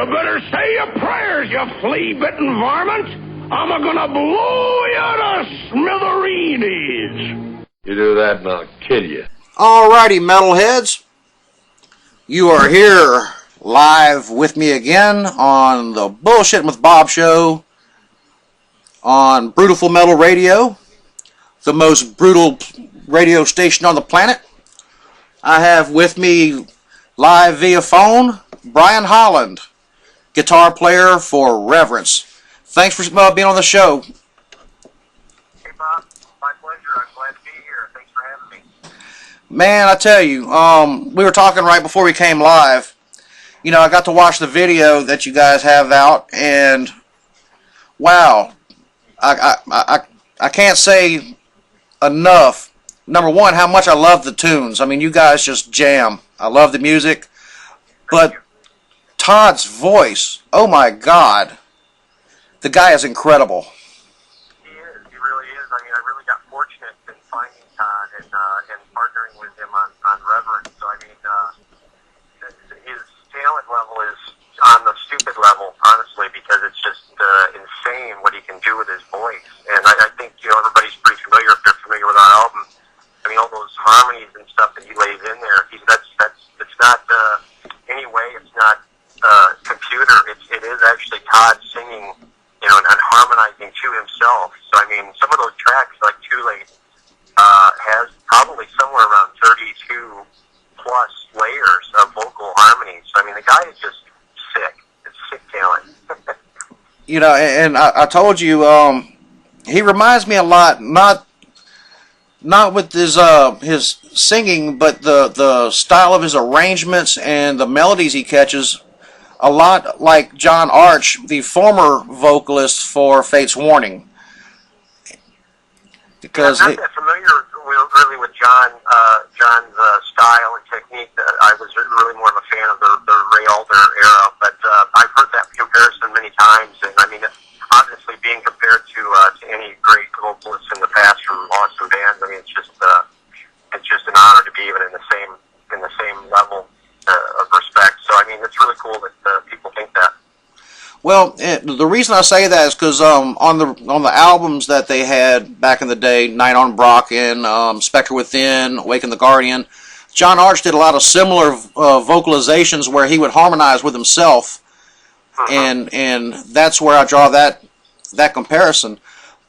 You better say your prayers, you flea-bitten varmint. I'm a-gonna blow you to smithereens. You do that and I'll kill you. Alrighty, metalheads. You are here live with me again on the Bullshitting with Bob show on Brutiful Metal Radio, the most brutal radio station on the planet. I have with me live via phone Bryan Holland, guitar player for Reverence. Thanks for being on the show. Hey Bob, my pleasure. I'm glad to be here. Thanks for having me. Man, I tell you, we were talking right before we came live. You know, I got to watch the video that you guys have out, and wow, I can't say enough. Number one, how much I love the tunes. I mean, you guys just jam. I love the music, but Todd's voice, oh my God, the guy is incredible. He is. He really is. I mean, I really got fortunate in finding Todd and partnering with him on Reverence. So, I mean, his talent level is on the stupid level, honestly, because it's just insane what he can do with his voice. And I think, you know, everybody's pretty familiar, if they're familiar with our album. I mean, all those harmonies and stuff that he lays in there, it's not, any way, it's not computer. It is actually Todd singing, you know, and harmonizing to himself. So, I mean, some of those tracks, like Too Late, has probably somewhere around 32 plus layers of vocal harmonies. So, I mean, the guy is just sick. It's sick talent. You know, and I told you, he reminds me a lot, not with his singing, but the style of his arrangements and the melodies he catches, a lot like John Arch, the former vocalist for Fate's Warning. Because I'm not that familiar really with John's style and technique. I was really more of a fan of the Ray Alder era, but I've heard that comparison many times, and I mean, honestly, being compared to any great vocalists in the past from awesome bands, I mean, it's just an honor to be even in the same level of respect. So, I mean, it's really cool that people think that. Well, the reason I say that is because on the albums that they had back in the day, Night on Brocken, Spectre Within, Awaken the Guardian, John Arch did a lot of similar vocalizations where he would harmonize with himself, and that's where I draw that comparison.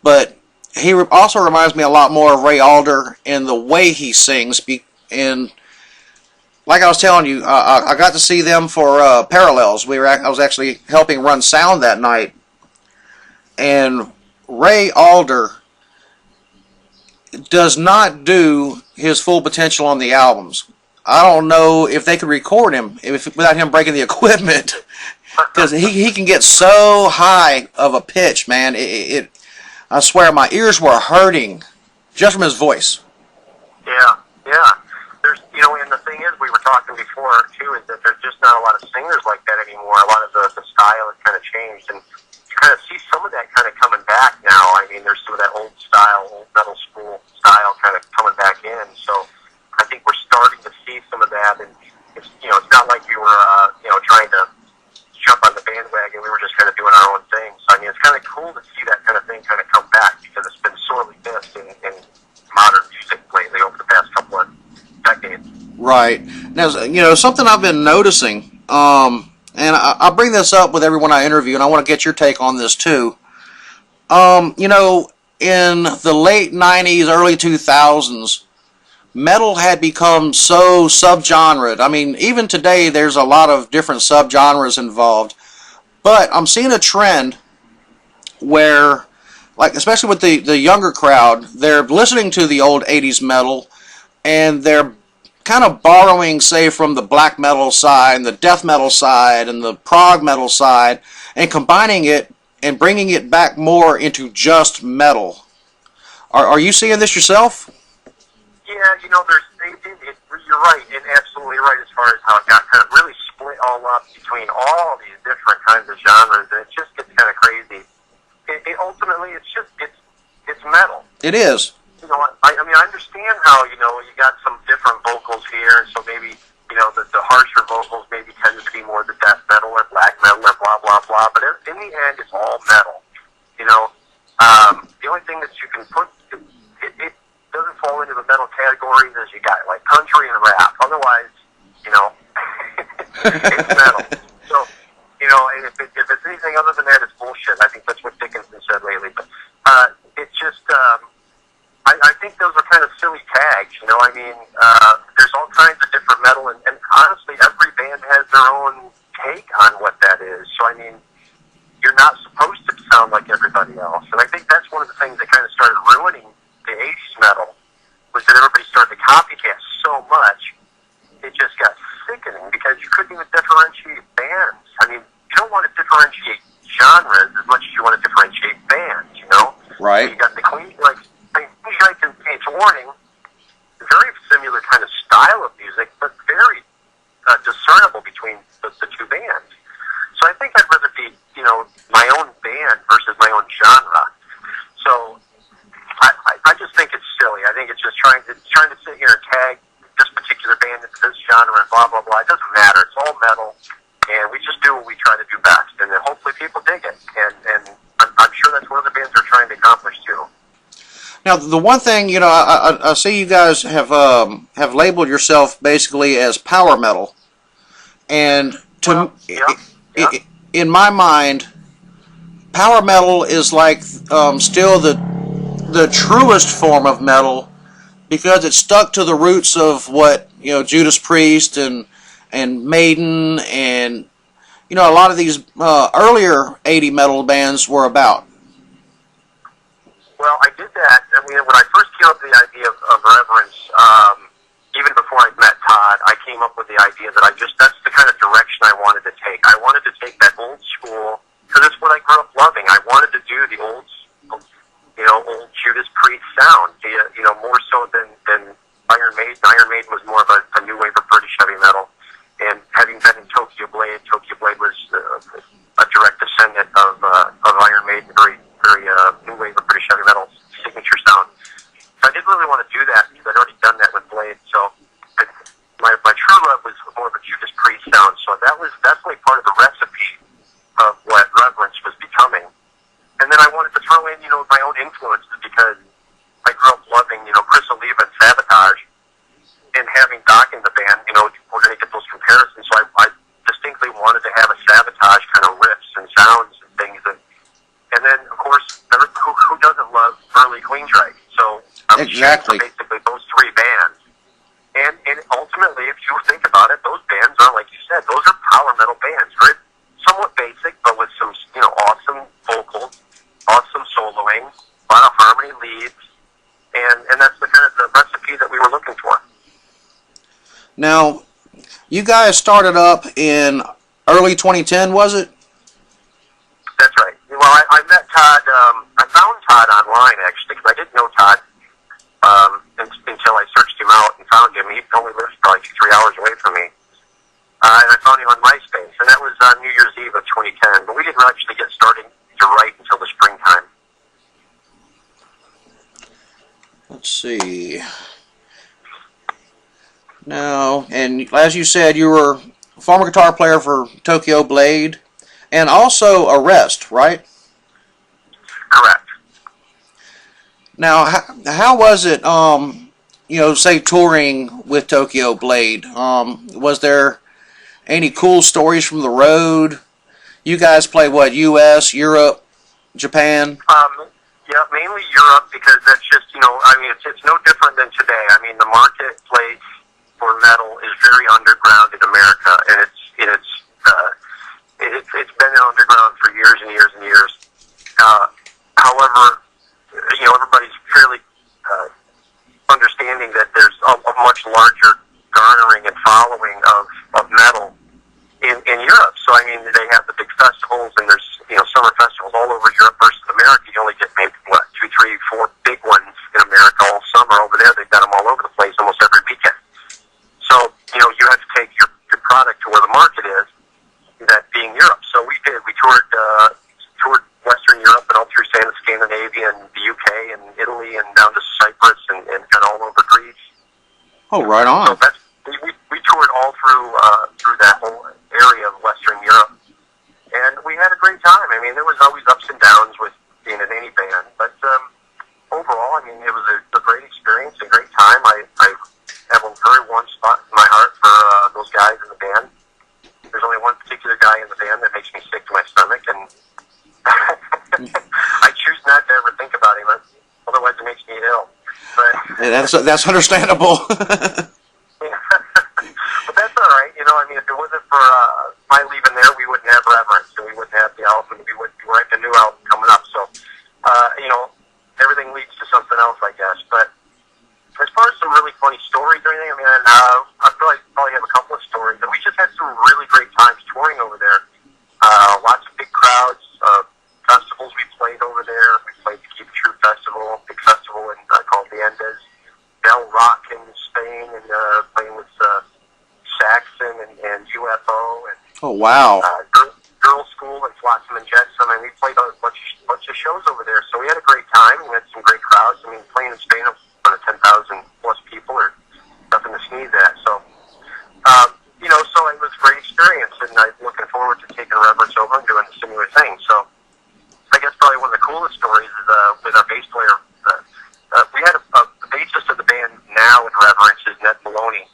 But he also reminds me a lot more of Ray Alder in the way he sings. And like I was telling you, I got to see them for Parallels. I was actually helping run sound that night, and Ray Alder does not do his full potential on the albums. I don't know if they could record him without him breaking the equipment, because he can get so high of a pitch, man. I swear my ears were hurting just from his voice. Yeah. There's, you know, and the thing is, we were talking before too, is that there's just not a lot of singers like that anymore. A lot of the style has kind of changed, and you kind of see some of that kind of coming back now. I mean, there's some of that old metal school style kind of coming back in. So I think we're starting to see some of that, and it's, you know, it's not like we were, you know, trying to jump on the bandwagon. We were just kind of doing our own thing. So I mean, it's kind of cool to see that kind of thing kind of come back, because it's been sorely missed in modern music lately over the past couple of decades. Right. Now, you know, something I've been noticing, and I bring this up with everyone I interview, and I want to get your take on this too. You know, in the late 90s, early 2000s, metal had become so subgenred. I mean, even today, there's a lot of different subgenres involved. But I'm seeing a trend where, like, especially with the younger crowd, they're listening to the old 80s metal, and they're kind of borrowing, say, from the black metal side, and the death metal side, and the prog metal side, and combining it and bringing it back more into just metal. Are you seeing this yourself? Yeah, you know, you're right, and absolutely right as far as how it got kind of really split all up between all these different kinds of genres, and it just gets kind of crazy. Ultimately, it's metal. It is. You know, I mean, I understand how, you know, you got some different vocals here, and so maybe, you know, the harsher vocals maybe tend to be more the death metal or black metal or the end, it's all metal. You know, the only thing that you can put, it doesn't fall into the metal categories as you got like country and rap. Otherwise, you know, it's metal. So, you know, and if it's anything other than that, it's bullshit. I think that's what Dickinson said lately. But it's just, I think those are kind of silly tags. You know, I mean, there's all kinds of different metal, and honestly, every band has their own take on what that is. So, I mean, you're not supposed to sound like everybody else. And I think that's one of the things that kind of started ruining the 80s metal, was that everybody started to copycat so much, it just got sickening because you couldn't even differentiate bands. I mean, you don't want to differentiate genres as much as you want to differentiate bands, you know? Right. You got the Queen, like and Fates Warning, very similar kind of style of music, but very discernible between the two bands. So I think I'd rather be, you know, my own band versus my own genre. So I just think it's silly. I think it's just trying to sit here and tag this particular band into this genre and blah, blah, blah. It doesn't matter. It's all metal, and we just do what we try to do best, and then hopefully people dig it. And I'm sure that's what other bands are trying to accomplish, too. Now, the one thing, you know, I see you guys have labeled yourself basically as power metal, and in my mind, power metal is like still the truest form of metal, because it's stuck to the roots of what, you know, Judas Priest and Maiden and, you know, a lot of these earlier 80 metal bands were about. Well, I did that. I mean, when I first came up with the idea of Reverence, even before I met Todd, I came up with the idea that that's the kind of direction I wanted to take. I wanted to take that old school, because it's what I grew up loving. I wanted to do the old Judas Priest sound, you know, more so than Iron Maiden. Iron Maiden was more of a new wave of British heavy metal. And having been in Tokyo Blade was a direct descendant of Iron Maiden, very new wave of British heavy metal signature sound. So I didn't really want to do that because I'd already done that with Blade. So my true love was more of a Judas Priest sound. So that was definitely part of the recipe of what Reverence was becoming. And then I wanted to throw in, you know, my own influences, because I grew up loving, you know, Chris Oliva and Sabotage, and having Doc in the band, you know, we're going to get those comparisons. So I distinctly wanted to have a Sabotage kind of riffs and sounds and things. And then, of course, who doesn't love early Queensryche? So exactly. Basically those three bands. And ultimately, if you think about it, those bands are, like you said, those are power metal bands. Very somewhat basic, but with some, you know, awesome vocals, awesome soloing, a lot of harmony leads, and that's the kind of the recipe that we were looking for. Now, you guys started up in early 2010, was it? That's right. Well, I met Todd, I found Todd online, actually, because I didn't know Todd until I searched him out and found him. He only lives probably 3 hours away from me. And I found him on MySpace, and that was New Year's Eve of 2010. But we didn't actually get started to write until the springtime. Let's see. Now, and as you said, you were a former guitar player for Tokyo Blade, and also Arrest, right? Correct. Now, how was it, you know, say touring with Tokyo Blade? Was there any cool stories from the road? You guys play what, U.S., Europe, Japan? Yeah, mainly Europe, because that's just, you know, I mean, it's no different than today. I mean, the marketplace for metal is very underground in America, and it's been underground for years and years and years. However, you know, everybody's fairly understanding that there's a much larger garnering and following of metal in Europe. So, I mean, they have the big festivals, and there's, you know, summer festivals all over Europe versus America. You only get maybe, 2, 3, 4 big ones in America all summer. Over there, they've got them all over the place almost every weekend. So, you know, you have to take your product to where the market is, that being Europe. So we did. We toured Western Europe and all through Scandinavia and the UK and Italy and down to Cyprus and kind of all over Greece. Oh, right on. So that's, we toured all through that whole area of Western Europe. And we had a great time. I mean, That's understandable. But that's all right. You know, I mean, if it wasn't for my leaving there, we wouldn't have Reverence, and we wouldn't have the album, and we wouldn't be writing a new album coming up. So, you know, everything leads to something else, I guess. But as far as some really funny stories or anything, I mean, I probably have a couple of stories. And we just had some really great times touring over there. Lots of big crowds, festivals we played over there. We played the Keep It True Festival, big festival called the Endes. Bell Rock in Spain, and playing with Saxon and UFO. And, oh, wow. Girls School and Flotsam and Jetsam. I mean, we played a bunch of shows over there. So we had a great time. We had some great crowds. I mean, playing in Spain in front of 10,000 plus people are nothing to sneeze at. So, you know, so it was a great experience, and I'm looking forward to taking Reverence over and doing a similar thing. So I guess probably one of the coolest stories is with our bass player. We had the bassist of the band now in Reverence is Ned Maloney,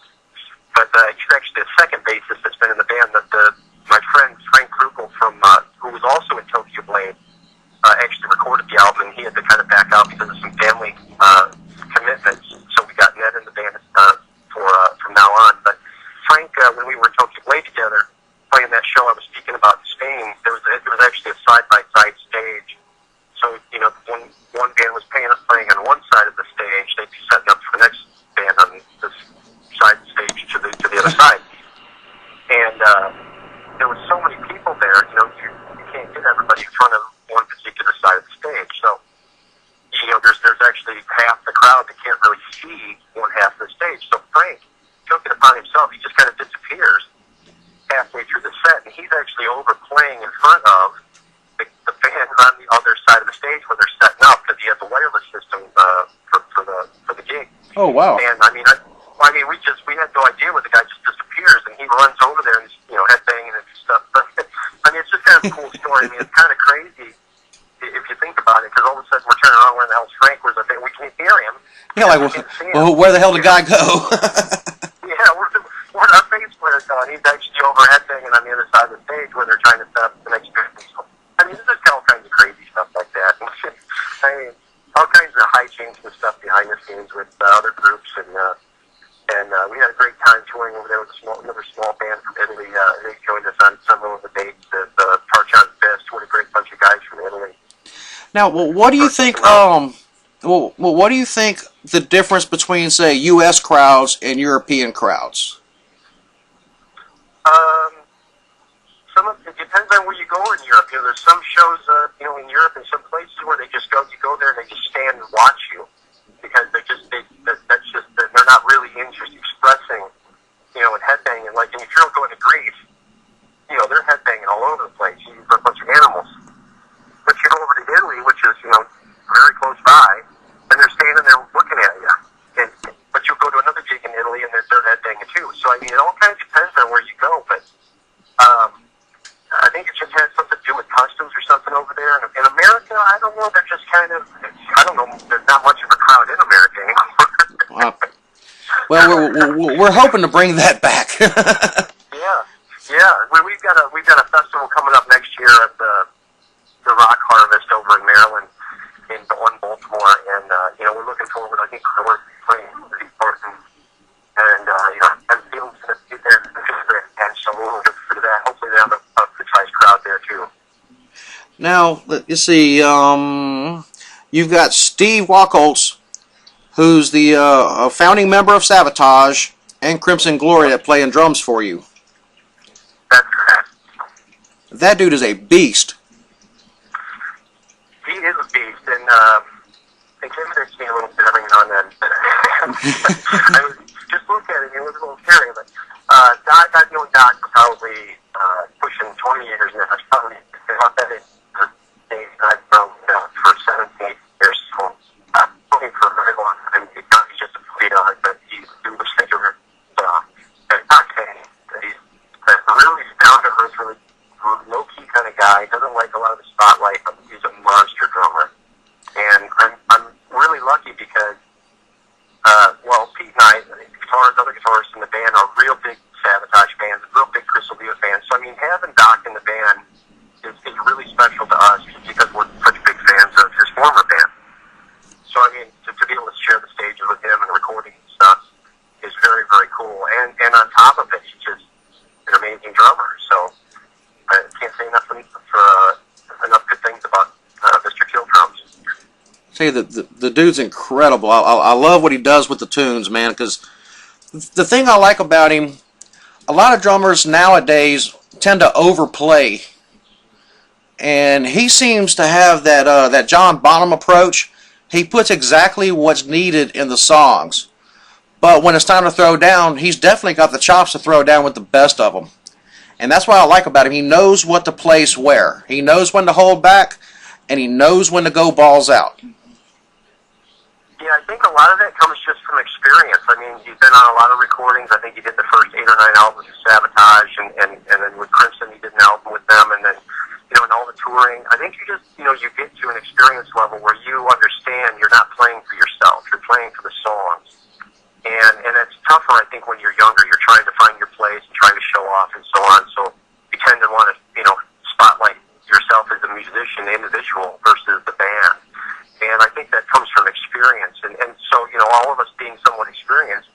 but he's actually the second bassist that's been in the band. My friend Frank Krugel who was also in Tokyo Blade, actually recorded the album, and he had to kind of back out because of some family commitments. So we got Ned in the band from now on. But Frank, when we were in Tokyo Blade together, playing that show I was speaking about in Spain, there was actually a side-by-side stage. So, you know, when one band was playing on one side of the stage, they'd be setting up for the next band on this side stage to the other side. And there were so many people there, you know, you can't get everybody in front of one particular side of the stage. So, you know, there's actually half the crowd that can't really see one half of the stage. So Frank took it upon himself. He just kind of disappears halfway through the set, and he's actually overplaying in front of the fans on the other side of the stage where they're setting up, because he has a wireless system for the gig. Oh, wow. And I mean, we had no idea where the guy just disappears, and he runs over there and he's, you know, headbanging and stuff. But I mean, it's just kind of a cool story. I mean, it's kind of crazy if you think about it, because all of a sudden we're turning around, where the hell's Frank? Where's the thing? We can't hear him. Yeah, like, well, where the hell did the guy go? Yeah, where's our bass player going? He's actually over headbanging on the other side of the stage where they're trying to set up the next band. I mean, there's just all kinds of crazy stuff like that. I mean, all kinds of hijinks and stuff behind the scenes with other groups, and we had a great time touring over there with another small band from Italy. They joined us on several of the dates. Parchon Fest, what a great bunch of guys from Italy. Now, well, what do you think? What do you think the difference between, say, U.S. crowds and European crowds? It depends on where you go in Europe. You know, there's some shows, you know, in Europe and some places where you go there and they just stand and watch you, because they're not really interested expressing, you know, and headbanging. Like, and if you're going to Greece, you know, they're headbanging all over the place. You've got a bunch of animals. But you go over to Italy, which is, you know, very close by, and they're standing there looking at you. But you'll go to another gig in Italy and they're headbanging too. So I mean, it all kind of depends on where you go, but I think it just has something to do with customs or something over there. And in America, I don't know, they're just kind of, I don't know, there's not much of a crowd in America anymore. Well, we're hoping to bring that back. Yeah. We've got a festival coming up next year at the Rock Harvest over in Maryland, in Baltimore, and you know, we're looking forward. I think we're playing pretty important, and you know, I'm feeling to be there, and so we'll look forward to that. Hopefully, they have a good sized crowd there too. Now, you see, you've got Steve Wacholtz, who's the founding member of Sabotage and Crimson Glory, that play in drums for you. That's correct. That dude is a beast. He is a beast, and it intimidates me a little bit every now and then. I was just looking at it, it was a little scary, but I've known Doc for probably pushing 20 years now. It's probably about that age. I've known Doc for 17 years, so I'm looking for a very long time. He's just a sweetheart, but he's a super figure. And Doc, he's a really down-to-earth, really low-key kind of guy. Doesn't like a lot of the spotlight, but he's a monster drummer. And I'm really lucky because, Pete and I, other guitarists in the band, are real big Sabotage fans, real big Crystal Diva fans. So, I mean, having Doc in the band is really special to us because we're such big fans of his former band. So, I mean, to be able to share the stages with him and tell you, the dude's incredible. I love what he does with the tunes, man, because the thing I like about him, a lot of drummers nowadays tend to overplay. And he seems to have that John Bonham approach. He puts exactly what's needed in the songs. But when it's time to throw down, he's definitely got the chops to throw down with the best of them. And that's what I like about him. He knows what to place where. He knows when to hold back, and he knows when to go balls out. Yeah, I think a lot of that comes just from experience. I mean, he's been on a lot of recordings. I think he did the first 8 or 9 albums of Sabotage, and then with Crimson he did an album with them, and then, and all the touring. I think you just, you get to an experience level where you understand you're not playing for yourself. You're playing for the songs. And it's tougher, I think, when you're younger. You're trying to find your place and trying to show off and so on. So you tend to want to, spotlight yourself as a musician, the individual, versus the band. And I think that comes from experience. And so, all of us being somewhat experienced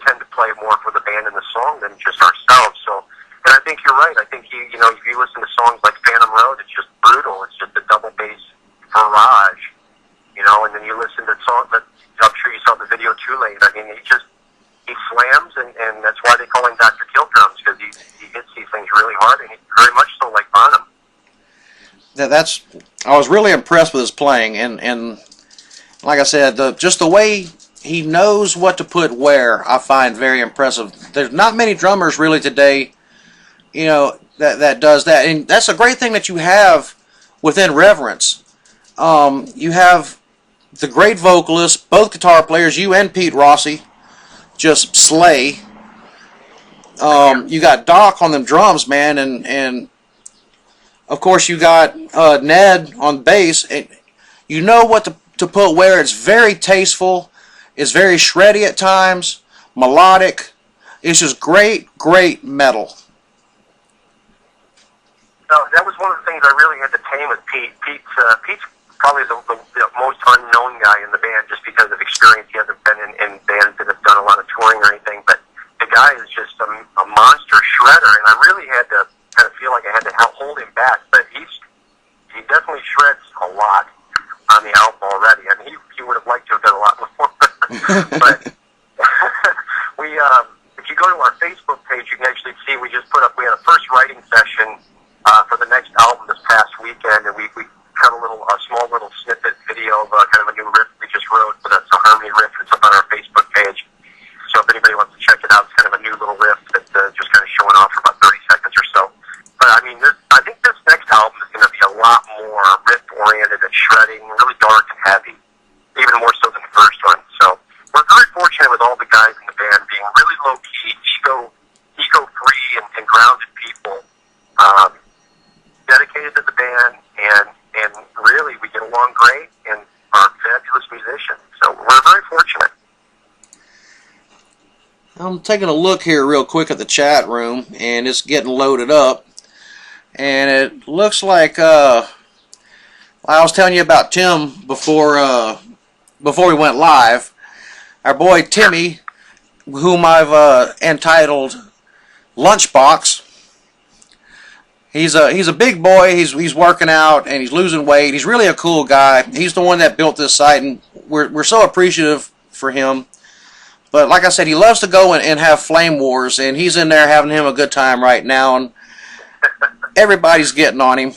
tend to play more for the band and the song than just ourselves. So, and I think you're right. I think, if you listen to songs like Phantom Road, it's just brutal. It's just a double bass barrage, and then you listen to songs that I'm sure you saw the video Too Late. I mean, he slams, and that's why they call him Dr. Kill Drums, because he hits these things really hard, and he's very much so like Bonham. I was really impressed with his playing, and like I said, just the way he knows what to put where, I find very impressive. There's not many drummers really today, that does that, and that's a great thing that you have within Reverence. You have the great vocalists, both guitar players, you and Pete Rossi, just slay. You got Doc on them drums, man, and of course you got Ned on bass. And you know what to put where. It's very tasteful. It's very shreddy at times, melodic. It's just great metal. That was one of the things I really had to tame with Pete. Pete's probably the most unknown guy in the band just because of experience. He hasn't been in bands that have done a lot of touring or anything, but the guy is just a monster shredder, and I really had to kind of feel like I had to hold him back, but he definitely shreds a lot on the album already. I mean, he would have liked to have done a lot more. But if you go to our Facebook page, you can actually see we had a first writing session for the next album this past weekend, and we cut a small little snippet video of kind of a new riff we just wrote, but that's a harmony riff. It's up on our Facebook page. So if anybody wants to check it out, it's kind of a new little riff that's just kind of showing off for about 30 seconds or so. But I mean, I think this next album is going to be a lot more riff-oriented and shredding, really dark and heavy, even more so than the first one. So we're very fortunate with all the guys in the band being really low-key, ego-free and grounded people, dedicated to the band, and really we get along great and are fabulous musicians. So we're very fortunate. I'm taking a look here real quick at the chat room, and it's getting loaded up. And it looks like I was telling you about Tim before we went live. Our boy Timmy, whom I've entitled Lunchbox. He's a big boy. He's working out and he's losing weight. He's really a cool guy. He's the one that built this site, and we're so appreciative for him. But like I said, he loves to go and have flame wars, and he's in there having him a good time right now, and everybody's getting on him.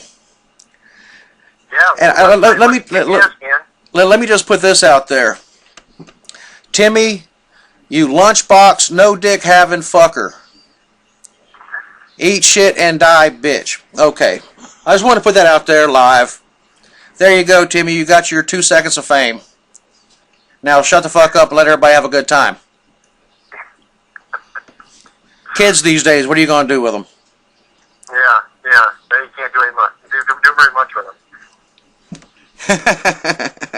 Yeah. And let me just put this out there, Timmy, you lunchbox, no dick having fucker. Eat shit and die, bitch. Okay. I just want to put that out there live. There you go, Timmy. You got your 2 seconds of fame. Now shut the fuck up and let everybody have a good time. Kids these days, what are you going to do with them? Yeah. You can't do any much. Do very much with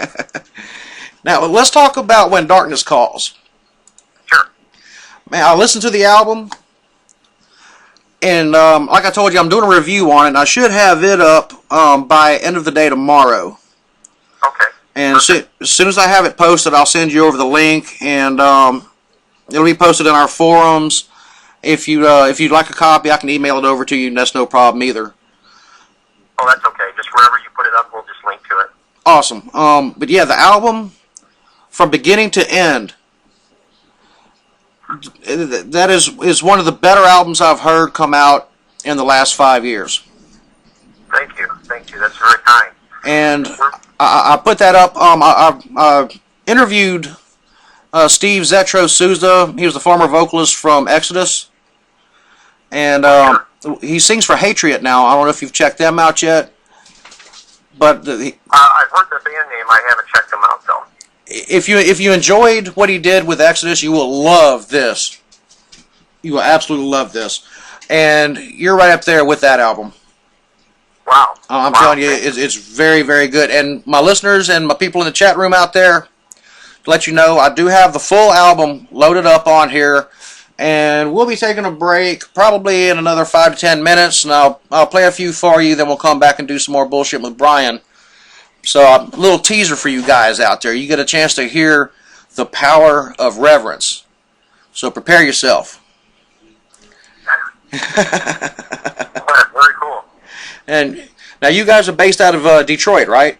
them. Now, let's talk about When Darkness Calls. Sure. Man, I listened to the album. And like I told you, I'm doing a review on it, and I should have it up by end of the day tomorrow. Okay. And as soon as I have it posted, I'll send you over the link, and it'll be posted in our forums. If you'd like a copy, I can email it over to you, and that's no problem either. Oh, that's okay. Just wherever you put it up, we'll just link to it. awesome. But yeah, the album from beginning to end, that is one of the better albums I've heard come out in the last 5 years. Thank you. That's very kind. And I put that up. I interviewed Steve Zetro Souza. He was the former vocalist from Exodus. And he sings for Hatriot now. I don't know if you've checked them out yet. But I've heard the band name. I haven't checked them out, though. If you enjoyed what he did with Exodus, you will love this. You will absolutely love this. And you're right up there with that album. Wow. I'm telling you, it's very, very good. And my listeners and my people in the chat room out there, to let you know, I do have the full album loaded up on here. And we'll be taking a break probably in another 5 to 10 minutes. And I'll play a few for you, then we'll come back and do some more bullshit with Bryan. So a little teaser for you guys out there. You get a chance to hear the power of reverence. So prepare yourself. Very cool. And now you guys are based out of Detroit, right?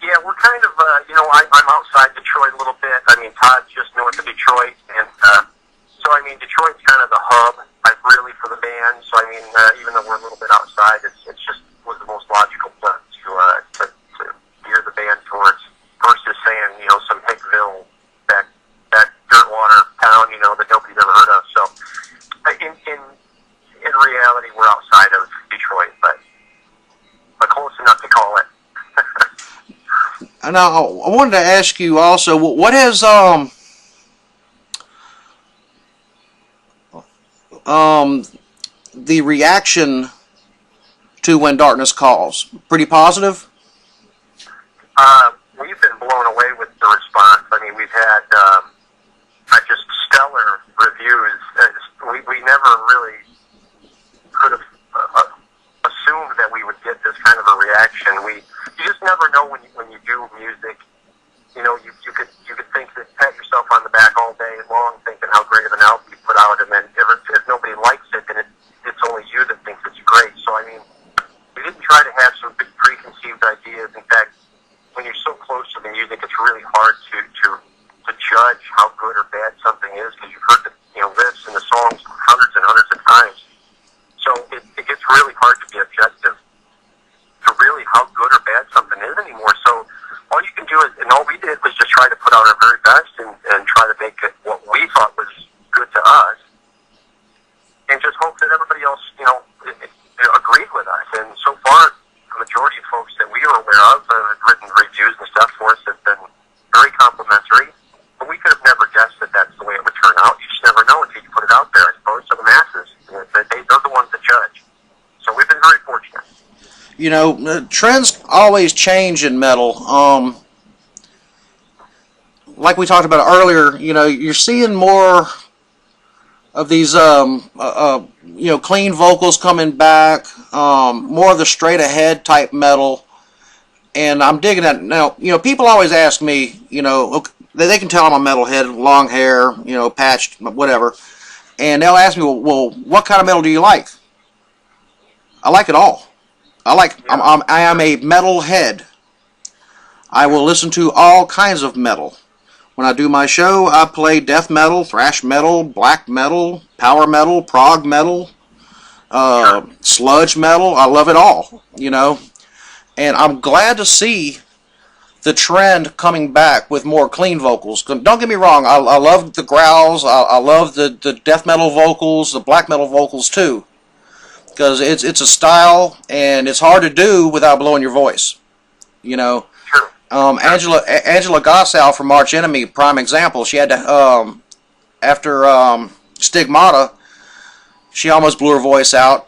Yeah, we're kind of, I'm outside Detroit a little bit. I mean, Todd's just north of Detroit. And so, I mean, Detroit's kind of the hub, really, for the band. So, I mean, even though we're a little bit outside, it's just was the most logical place to gear the band towards versus saying, some Hickville, that Dirtwater town, that nobody's ever heard of. So, in reality, we're outside of Detroit, but close enough to call it. Now, I wanted to ask you also, what has the reaction to When Darkness Calls? Pretty positive? We've been blown away with the response. I mean, we've had just stellar reviews. We never really could have assumed that we would get this kind of a reaction. You just never know when you do music. You could think that, pat yourself on the back all day long, thinking how great of an album you put out, and then if nobody likes it, then it's only you that thinks it's great. So I mean, we didn't try to have some big preconceived ideas. In fact, when you're so close to the music, it's really hard to judge how good or bad something is, because you've heard the riffs and the songs hundreds and hundreds of times. So it gets really hard to be objective to really how good or bad something is anymore. So all you can do is, and all we did was just try to put out our very best and try to make it what we thought was good to us, and just hope that everybody else, agreed with us. And so far, the majority of folks that we are aware of have written reviews and stuff for us have been very complimentary. But we could have never guessed that that's the way it would turn out. You just never know until you put it out there, I suppose, to the masses. They're the ones that judge. So we've been very fortunate. Trends always change in metal. Like we talked about earlier, you're seeing more of these, clean vocals coming back, more of the straight ahead type metal, and I'm digging that. Now, people always ask me, they can tell I'm a metalhead, long hair, patched, whatever, and they'll ask me, well, what kind of metal do you like? I like it all. I am a metal head. I will listen to all kinds of metal. When I do my show, I play death metal, thrash metal, black metal, power metal, prog metal, sludge metal. I love it all, And I'm glad to see the trend coming back with more clean vocals. Don't get me wrong, I love the growls, I love the death metal vocals, the black metal vocals too. Because it's a style, and it's hard to do without blowing your voice. Angela Gossow from Arch Enemy, prime example. She had to, after Stigmata, she almost blew her voice out,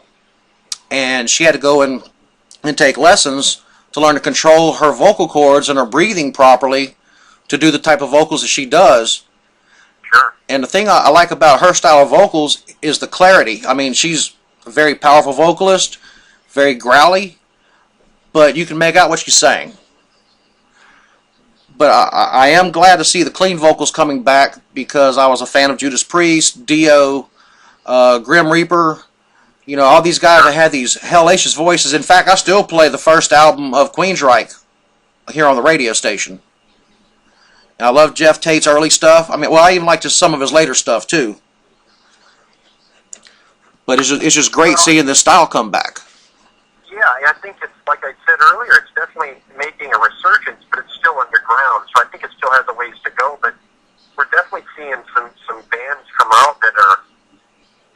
and she had to go and take lessons to learn to control her vocal cords and her breathing properly to do the type of vocals that she does. Sure. And the thing I like about her style of vocals is the clarity. I mean, she's a very powerful vocalist, very growly, but you can make out what she's saying. But I am glad to see the clean vocals coming back, because I was a fan of Judas Priest, Dio, Grim Reaper, all these guys that had these hellacious voices. In fact, I still play the first album of Queensryche here on the radio station. And I love Jeff Tate's early stuff. I mean, well, I even like some of his later stuff too. But it's just great seeing this style come back. Yeah, I think it's, like I said earlier, it's definitely making a resurgence, but it's still underground, so I think it still has a ways to go, but we're definitely seeing some bands come out that are,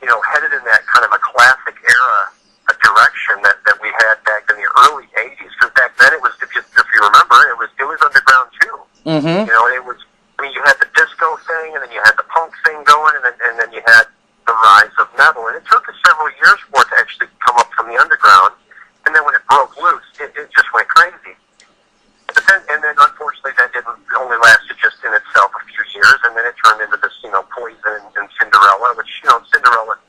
you know, headed in that kind of a classic era, a direction that we had back in the early 80s, because back then it was, if you remember, it was underground too. Mm-hmm. You know, it was, I mean, you had the disco thing, and then you had the punk thing going, and then you had the rise of metal, and it took us several years for it to actually come up from the underground, and then when it broke loose, it just went crazy. But then, and then unfortunately that didn't only lasted just in itself a few years, and then it turned into this, you know, Poison and Cinderella, which, you know, Cinderella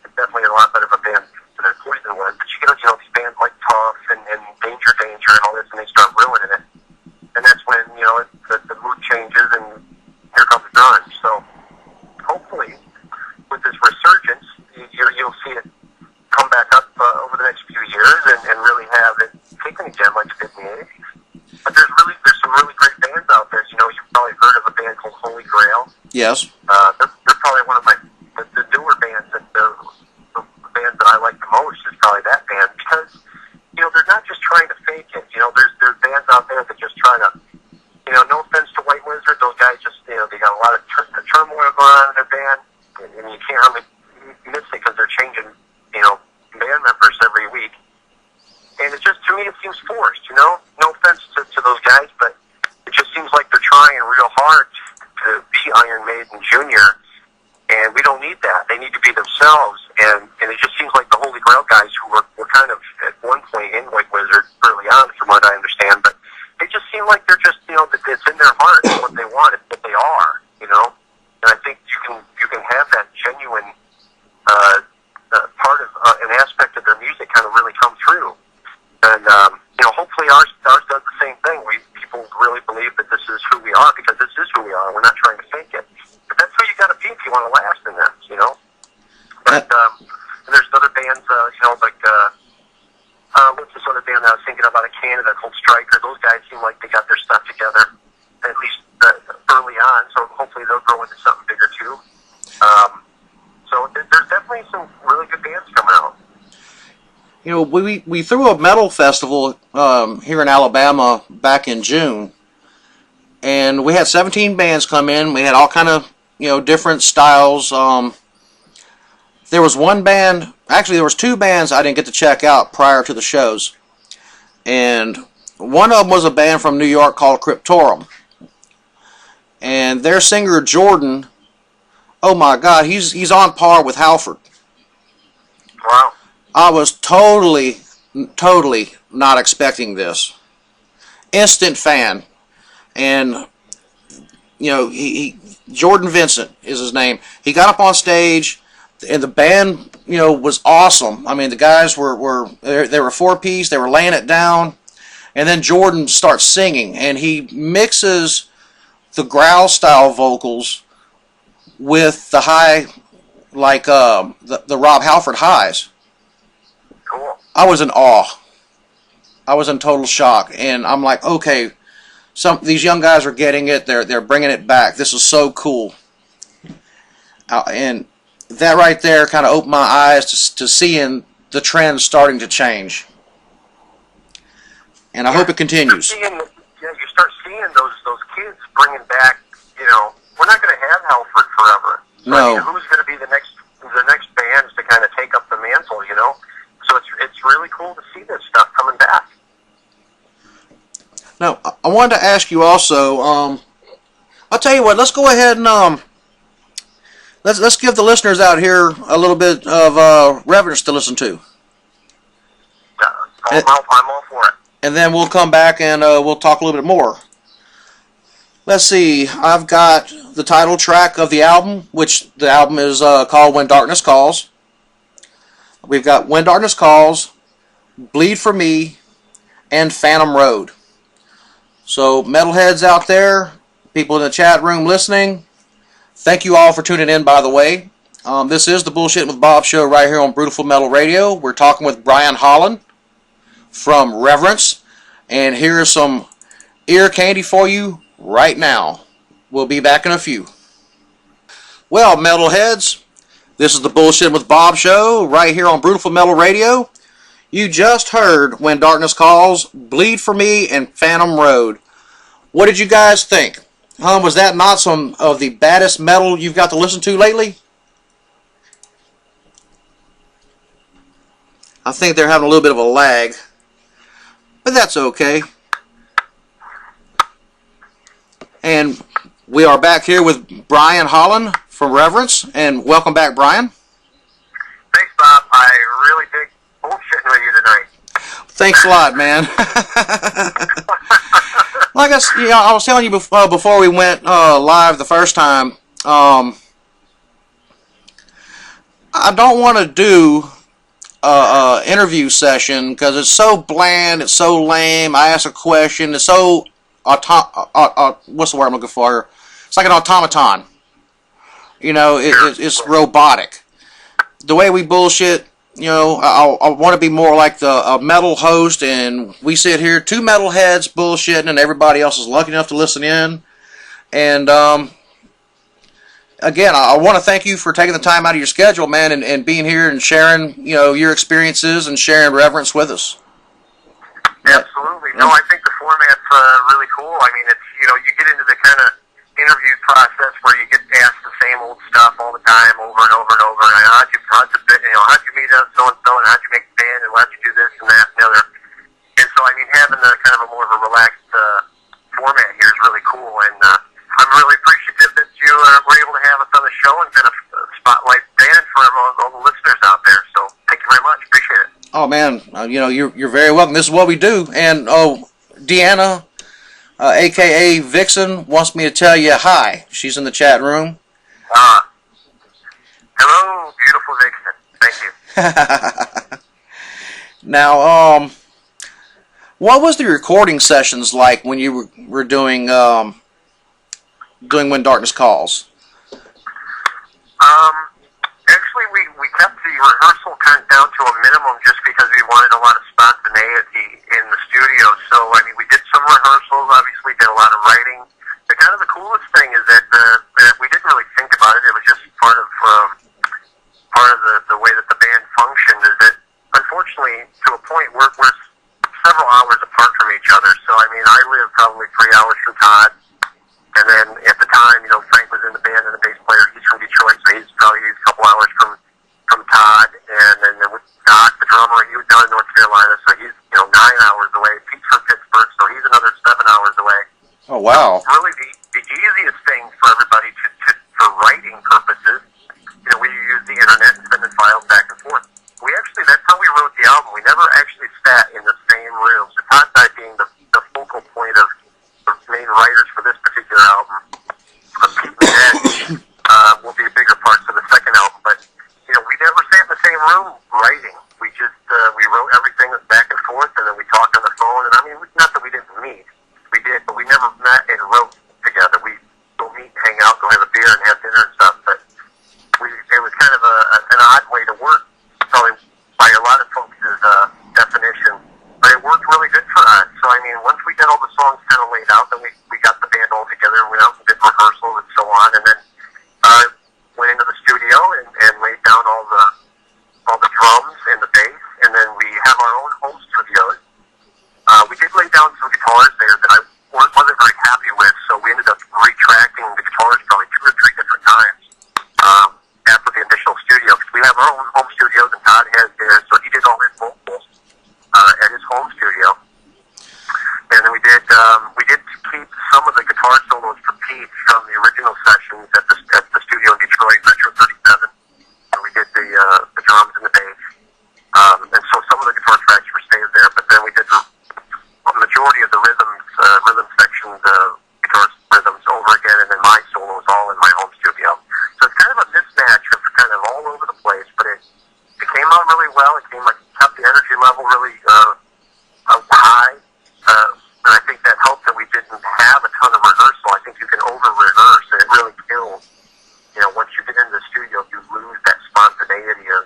is definitely a lot better of a band than Poison was, but you know, these bands like Tough and Danger and all this, and they start ruining it, and that's when, you know, the mood changes, and here comes grunge. So hopefully with this resurgence, you'll see it come back up over the next few years and really have it kicking again like it did in the 80s. But there's some really great bands out there. You know, you've probably heard of a band called Holy Grail. Yes. They're probably one of the newer bands, the band that I like the most is probably that band, because, you know, they're not just trying to fake it. You know, there's bands out there that just try to, you know, no offense to White Wizard, those guys just, you know, they got a lot of turmoil going on in their band, and you can't really miss it because they're changing, you know, band members every week. And it just, to me, it seems forced, you know? No offense to those guys, but it just seems like they're trying real hard to be Iron Maiden Jr., and we don't need that. They need to be themselves, and it just seems like the Holy Grail guys who were kind of at one point in White Wizard early on, from what I understand, but they just seem like they're just, you know, that it's in their heart what they want, it's what they are, you know? And I think you can have that genuine part of an aspect of their music kind of really come through. And, you know, hopefully ours does the same thing. People really believe that this is who we are, because this is who we are. We're not trying to fake it. But that's who you got to be if you want to last in this, you know? But and there's other bands, you know, like, what's this other band that I was thinking about in Canada called Striker? Those guys seem like they got their stuff together, at least early on, so hopefully they'll grow into something bigger too. So there's definitely some really good bands coming out. You know, we threw a metal festival here in Alabama back in June, and we had 17 bands come in. We had all kind of, you know, different styles. There was one band, actually there was two bands I didn't get to check out prior to the shows, and one of them was a band from New York called Cryptorum, and their singer Jordan, oh my God, he's on par with Halford. Wow. I was totally not expecting this. Instant fan. And, you know, Jordan Vincent is his name. He got up on stage, and the band, you know, was awesome. I mean, the guys they were four-piece, they were laying it down, and then Jordan starts singing, and he mixes the growl-style vocals with the high, like the Rob Halford highs. Cool. I was in awe. I was in total shock, and I'm like, okay, these young guys are getting it. They're bringing it back. This is so cool. And that right there kind of opened my eyes to seeing the trend starting to change. And I hope it continues. You start seeing those kids bringing back, you know, we're not going to have Halford forever. So, No. I mean, who's going to be the next bands to kind of take up the mantle, you know? So it's really cool to see this stuff coming back. Now, I wanted to ask you also, I'll tell you what, let's go ahead and let's give the listeners out here a little bit of Reverence to listen to. I'm all for it. And then we'll come back and we'll talk a little bit more. Let's see, I've got the title track of the album, which the album is called When Darkness Calls. We've got When Darkness Calls, Bleed For Me, and Phantom Road. So, metalheads out there, people in the chat room listening, thank you all for tuning in, by the way. This is the Bullshit with Bob show right here on Brutiful Metal Radio. We're talking with Bryan Holland from Reverence, and here are some ear candy for you right now. We'll be back in a few. Well, metalheads, this is the Bullshit with Bob show right here on Brutiful Metal Radio. You just heard When Darkness Calls, Bleed For Me, and Phantom Road. What did you guys think? Was that not some of the baddest metal you've got to listen to lately? I think they're having a little bit of a lag, but that's okay. And we are back here with Bryan Holland from Reverence, and welcome back, Bryan. Thanks, Bob. I really dig bullshitting with you tonight. Thanks a lot, man. Like I was telling you before we went live the first time, I don't want to do an interview session because it's so bland, it's so lame. I ask a question, it's so what's the word I'm looking for? It's like an automaton. You know, it's robotic. The way we bullshit, you know, I want to be more like a metal host, and we sit here, two metalheads bullshitting, and everybody else is lucky enough to listen in. And again, I want to thank you for taking the time out of your schedule, man, and being here and sharing, you know, your experiences and sharing Reverence with us. Absolutely. No, I think the format's really cool. I mean, it's, you know, you get into the kind of interview process where you get asked the same old stuff all the time, over and over and over. And how'd you meet up so and so, and how'd you make the band, and how'd you do this and that and the other. And so, I mean, having the kind of a more of a relaxed format here is really cool. And I'm really appreciative that you were able to have us on the show and kind of spotlight the band for all the listeners out there. So, thank you very much. Appreciate it. Oh man, you know, you're very welcome. This is what we do. And Deanna, aka Vixen, wants me to tell you hi. She's in the chat room. Hello, beautiful Vixen. Thank you. Now, what was the recording sessions like when you were doing When Darkness Calls? Actually, we kept the rehearsal kind of down to a minimum just because we wanted a lot of spontaneity in the studio. So, I mean, we did some rehearsals, obviously did a lot of writing. The kind of the coolest thing is that we didn't really think about it. It was just part of the way that the band functioned. Is that unfortunately to a point we're several hours apart from each other. So, I mean, I live probably 3 hours from Todd. And then at the time, you know, Frank was in the band and the bass player. He's from Detroit, so he's probably a couple hours from Todd. And then with Doc, the drummer, he was down in North Carolina, so he's, you know, 9 hours away. Pete's from Pittsburgh, so he's another 7 hours away. Oh, wow. So really the easiest thing for everybody for writing purposes, you know, we use the internet and sending files back and forth. That's how we wrote the album. We never actually sat in the same room. So Todd and I being the focal point of the main writers for this particular album. Pete and Ed will be bigger parts of the second album, but you know, we never sat in the same room writing. We just we wrote everything back and forth, and then we talked on the phone. And I mean, not that we didn't meet, we did, but we never met and wrote together. We go meet, hang out, go have a beer, and have dinner and stuff. But it was kind of an odd way to work, probably by a lot of folks' definition. But it worked really good for us. So I mean, once we got all the songs kind of laid out, then we got the band all together and went out and did rehearsals and so on, and then went into the studio and laid down all the drums and the bass, and then we have our own home studios. We did lay down some guitars there that I wasn't very happy with, so we ended up retracting the guitars probably 2 or 3 different times after the initial studio, because we have our own home studios and Todd has theirs, so he did all his vocals at his home studio. And then we did keep some of the guitar solos for Pete from the original sessions at the studio in Detroit, Metro 37. And we did the drums and the bass. And so some of the guitar tracks were saved there, but then we did the majority of the rhythm section, the guitar rhythms over again, and then my solos all in my home studio. So it's kind of a mismatch of kind of all over the place, but it came out really well. It kept the energy level really high. And I think that helped that we didn't have a ton of rehearsal. I think you can over-rehearse, and it really kills. You know, once you get into the studio, you lose that spontaneity of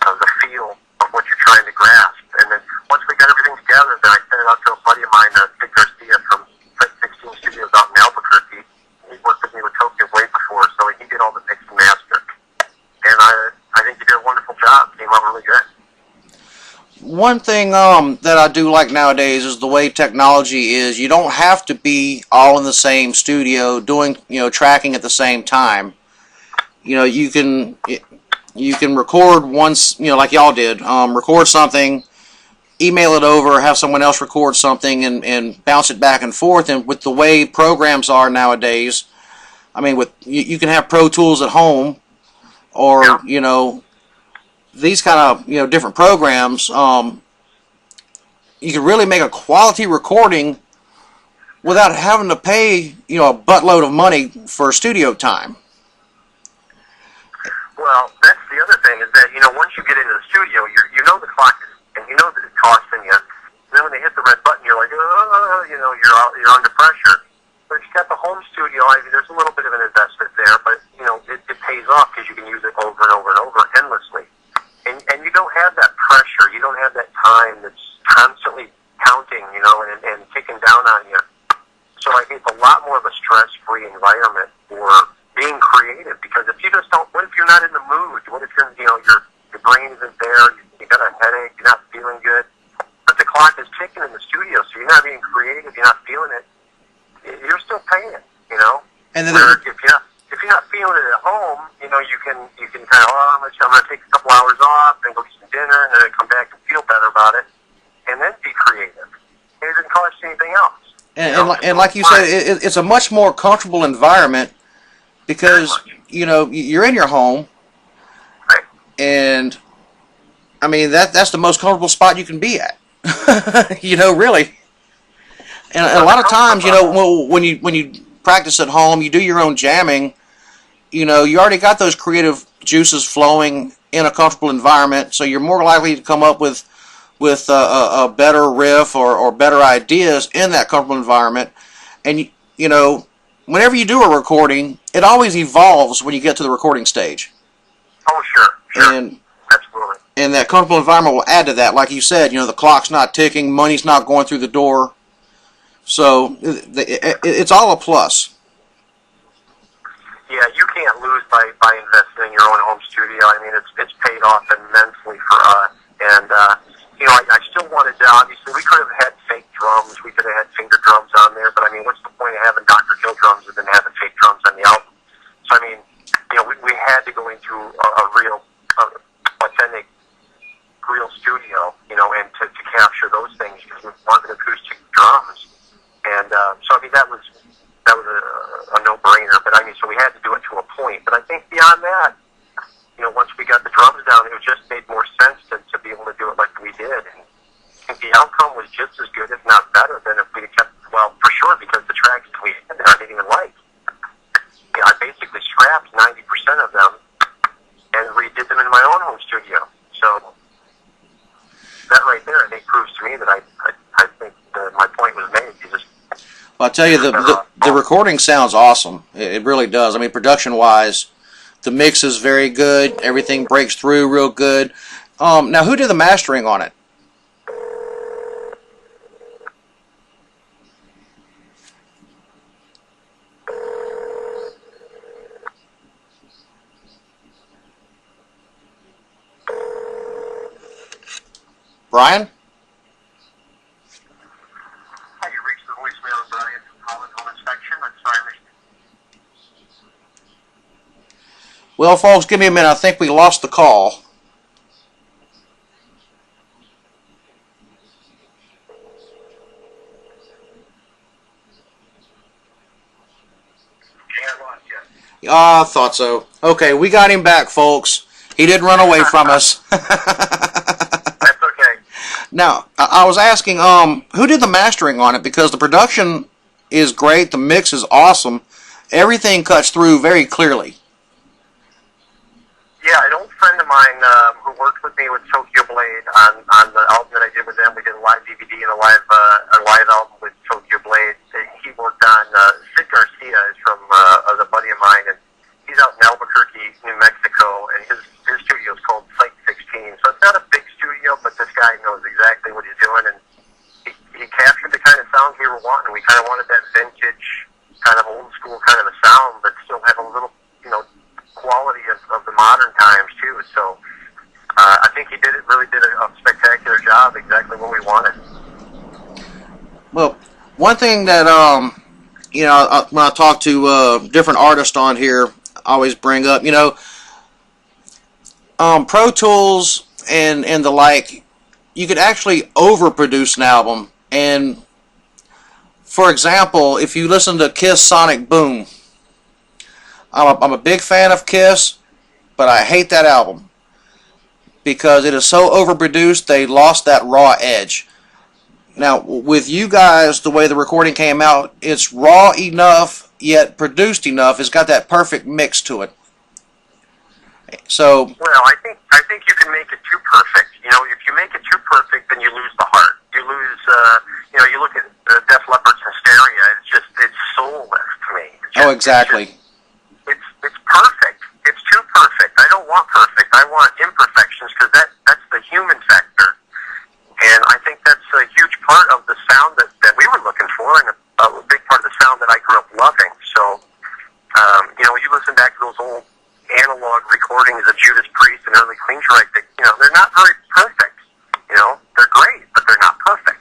the feel of what you're trying to grasp. And then once we got everything together, then I sent it out to a buddy of mine, Dick came out really good. One thing that I do like nowadays is the way technology is. You don't have to be all in the same studio doing, tracking at the same time. You can record once, like y'all did, record something, email it over, have someone else record something, and bounce it back and forth. And with the way programs are nowadays, I mean, you can have Pro Tools at home, or these kind of different programs. You can really make a quality recording without having to pay a buttload of money for studio time. Well, that's the other thing is that once you get into the studio, you know the clock is, and you know that it's costing you. And then when they hit the red button, you're like, you're under pressure. But if you got the home studio, I mean, there's a little bit of an investment there, but it pays off because you can use it over and over and over endlessly. And you don't have that pressure. You don't have that time that's constantly counting, and ticking down on you. So I think it's a lot more of a stress-free environment for being creative. Because if you just don't, what if you're not in the mood? What if your brain isn't there? You got a headache. You're not feeling good. But the clock is ticking in the studio, so you're not being creative. You're not feeling it. You're still paying, And then if you're not feeling it at home, you can kind of, I'm going to take a couple hours off and go get some dinner and then come back and feel better about it and then be creative. It doesn't cost you anything else. And like you said, it's a much more comfortable environment because, you're in your home. Right. And, I mean, that's the most comfortable spot you can be at. Really. And a lot of times, when you practice at home, you do your own jamming, you already got those creative juices flowing in a comfortable environment, so you're more likely to come up with a better riff or better ideas in that comfortable environment. And, whenever you do a recording, it always evolves when you get to the recording stage. Oh, sure. And, absolutely. And that comfortable environment will add to that. Like you said, the clock's not ticking, money's not going through the door. So it's all a plus. Yeah, you can't lose by investing in your own home studio. I mean, it's paid off immensely for us. And, I still wanted to, obviously, we could have had fake drums. We could have had finger drums on there. But, I mean, what's the point of having Dr. Kill drums and then having fake drums on the album? So, I mean, we had to go into a real, authentic, real studio, and to capture those things because we wanted acoustic drums. And so, I mean, that was a no-brainer. But, I mean, so we had to do it to a point. But I think beyond that, once we got the drums down, it just made more sense to be able to do it like we did. And I think the outcome was just as good, if not better, than if we had kept, well, for sure, because the tracks that we had, I didn't even like. I basically scrapped 90% of them and redid them in my own home studio. So that right there, I think, proves to me that I think my point was made. Well, I'll tell you, the recording sounds awesome. It really does. I mean, production-wise, the mix is very good. Everything breaks through real good. Now, who did the mastering on it? Bryan? Hi, you reached the voicemail of Bryan Holland of Reverence. I'm sorry, Well, folks, give me a minute. I think we lost the call. I thought so. Okay, we got him back, folks. He didn't run away from us. That's okay. Now, I was asking, who did the mastering on it? Because the production is great, the mix is awesome, everything cuts through very clearly. Yeah, an old friend of mine who worked with me with Tokyo Blade on the album that I did with them. We did a live DVD and a live album with Tokyo Blade. He worked on Sid Garcia is from a buddy of mine, and he's out in Albuquerque, New Mexico, and his studio is called Site 16. So it's not a big studio, but this guy knows exactly what he's doing, and he captured the kind of sound we were wanting. We kind of wanted that vintage, kind of old school kind of a sound, but still have a little, quality of the modern times too. So I think think he really did a spectacular job, exactly what we wanted. Well, one thing that when I talk to different artists on here, I always bring up, Pro Tools and the like, you could actually overproduce an album. And for example, if you listen to Kiss Sonic Boom, I'm a big fan of Kiss, but I hate that album because it is so overproduced. They lost that raw edge. Now, with you guys, the way the recording came out, it's raw enough, yet produced enough. It's got that perfect mix to it. So, well, I think you can make it too perfect. If you make it too perfect, then you lose the heart. You lose, you look at Def Leppard's Hysteria. It's soulless to me. Exactly. It's perfect. It's too perfect. I don't want perfect. I want imperfections because that's the human factor. And I think that's a huge part of the sound that we were looking for, and a big part of the sound that I grew up loving. So, you listen back to those old analog recordings of Judas Priest and early Queensryche, they're not very perfect. They're great, but they're not perfect.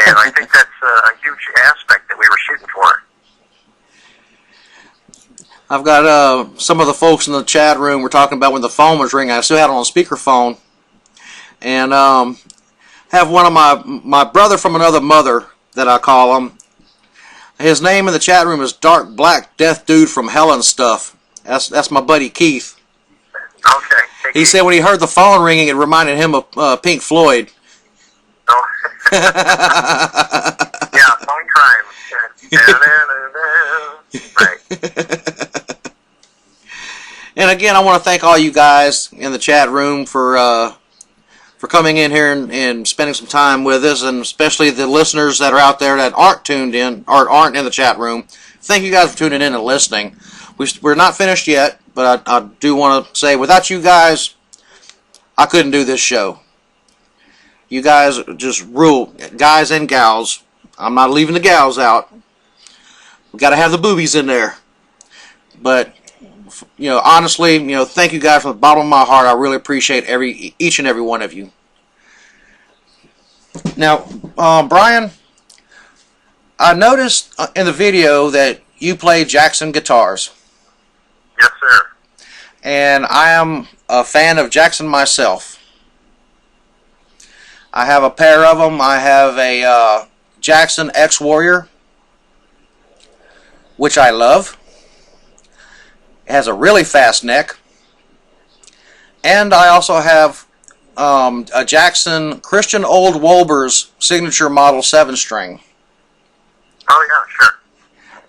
And I think that's a huge aspect that we were shooting for. I've got some of the folks in the chat room were talking about when the phone was ringing. I still had it on speakerphone. And have one of my brother from another mother that I call him. His name in the chat room is Dark Black Death Dude from Hell and Stuff. That's my buddy Keith. Okay. He said when he heard the phone ringing, it reminded him of Pink Floyd. Oh. Yeah, phone crime. Right. And again, I want to thank all you guys in the chat room for coming in here and spending some time with us, and especially the listeners that are out there that aren't tuned in or aren't in the chat room. Thank you guys for tuning in and listening. We're not finished yet, but I do want to say, without you guys, I couldn't do this show. You guys just rule, guys and gals. I'm not leaving the gals out. We got to have the boobies in there. But honestly, thank you guys from the bottom of my heart. I really appreciate each and every one of you. Now, Bryan, I noticed in the video that you play Jackson guitars. Yes, sir. And I am a fan of Jackson myself. I have a pair of them. I have a Jackson X-Warrior, which I love. It has a really fast neck. And I also have a Jackson Christian Old Wolbers signature model 7-string. Oh, yeah, sure.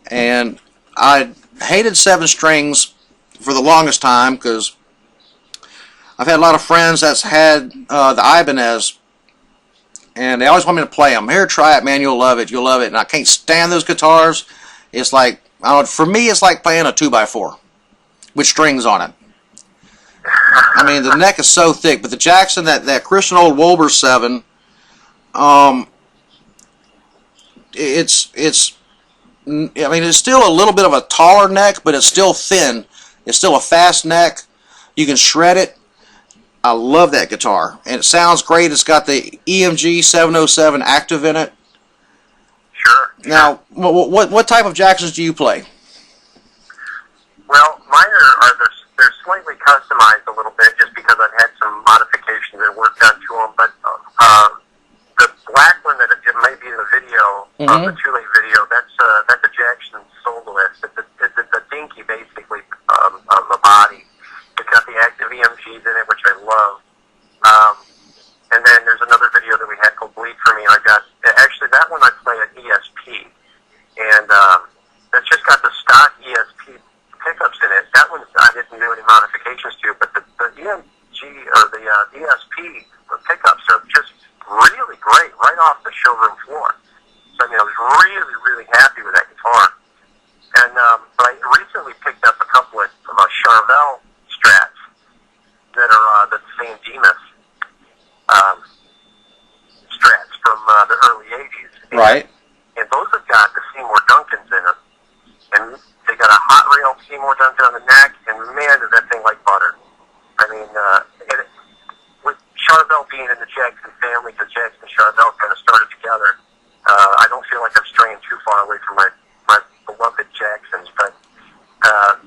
And I hated 7-strings for the longest time because I've had a lot of friends that's had the Ibanez, and they always want me to play them. Here, try it, man. You'll love it. You'll love it. And I can't stand those guitars. It's like, for me, it's like playing a 2x4 with strings on it. I mean, the neck is so thick. But the Jackson, that Christian Old Wolber 7, it's still a little bit of a taller neck, but it's still thin. It's still a fast neck. You can shred it. I love that guitar, and it sounds great. It's got the EMG 707 active in it. Sure. Now, what type of Jacksons do you play? Well, mine they're slightly customized a little bit just because I've had some modifications and work done to them. But the black one that it might be in the video, the two-lane video, that's a Jackson soloist. It's a dinky, basically, of the body. It's got the active EMGs in it, which I love. And then there's another video that we had called Bleed For Me. Actually, that one I play at ESP. And that's just got the stock ESP pickups in it. That one I didn't do any modifications to, but the EMG or the ESP pickups are just really great right off the showroom floor. So, I was really, really happy with that guitar. And but I recently picked up a couple of Charvel Strats that are the St. Demas Strats from the early 80s. Right. And those have got the Seymour Duncans in them. And they got a hot rail Seymour Duncan on the neck, and man, is that thing like butter. I mean, Charvel being in the Jackson family, because Jackson and Charvel kind of started together, I don't feel like I'm straying too far away from my beloved Jacksons, but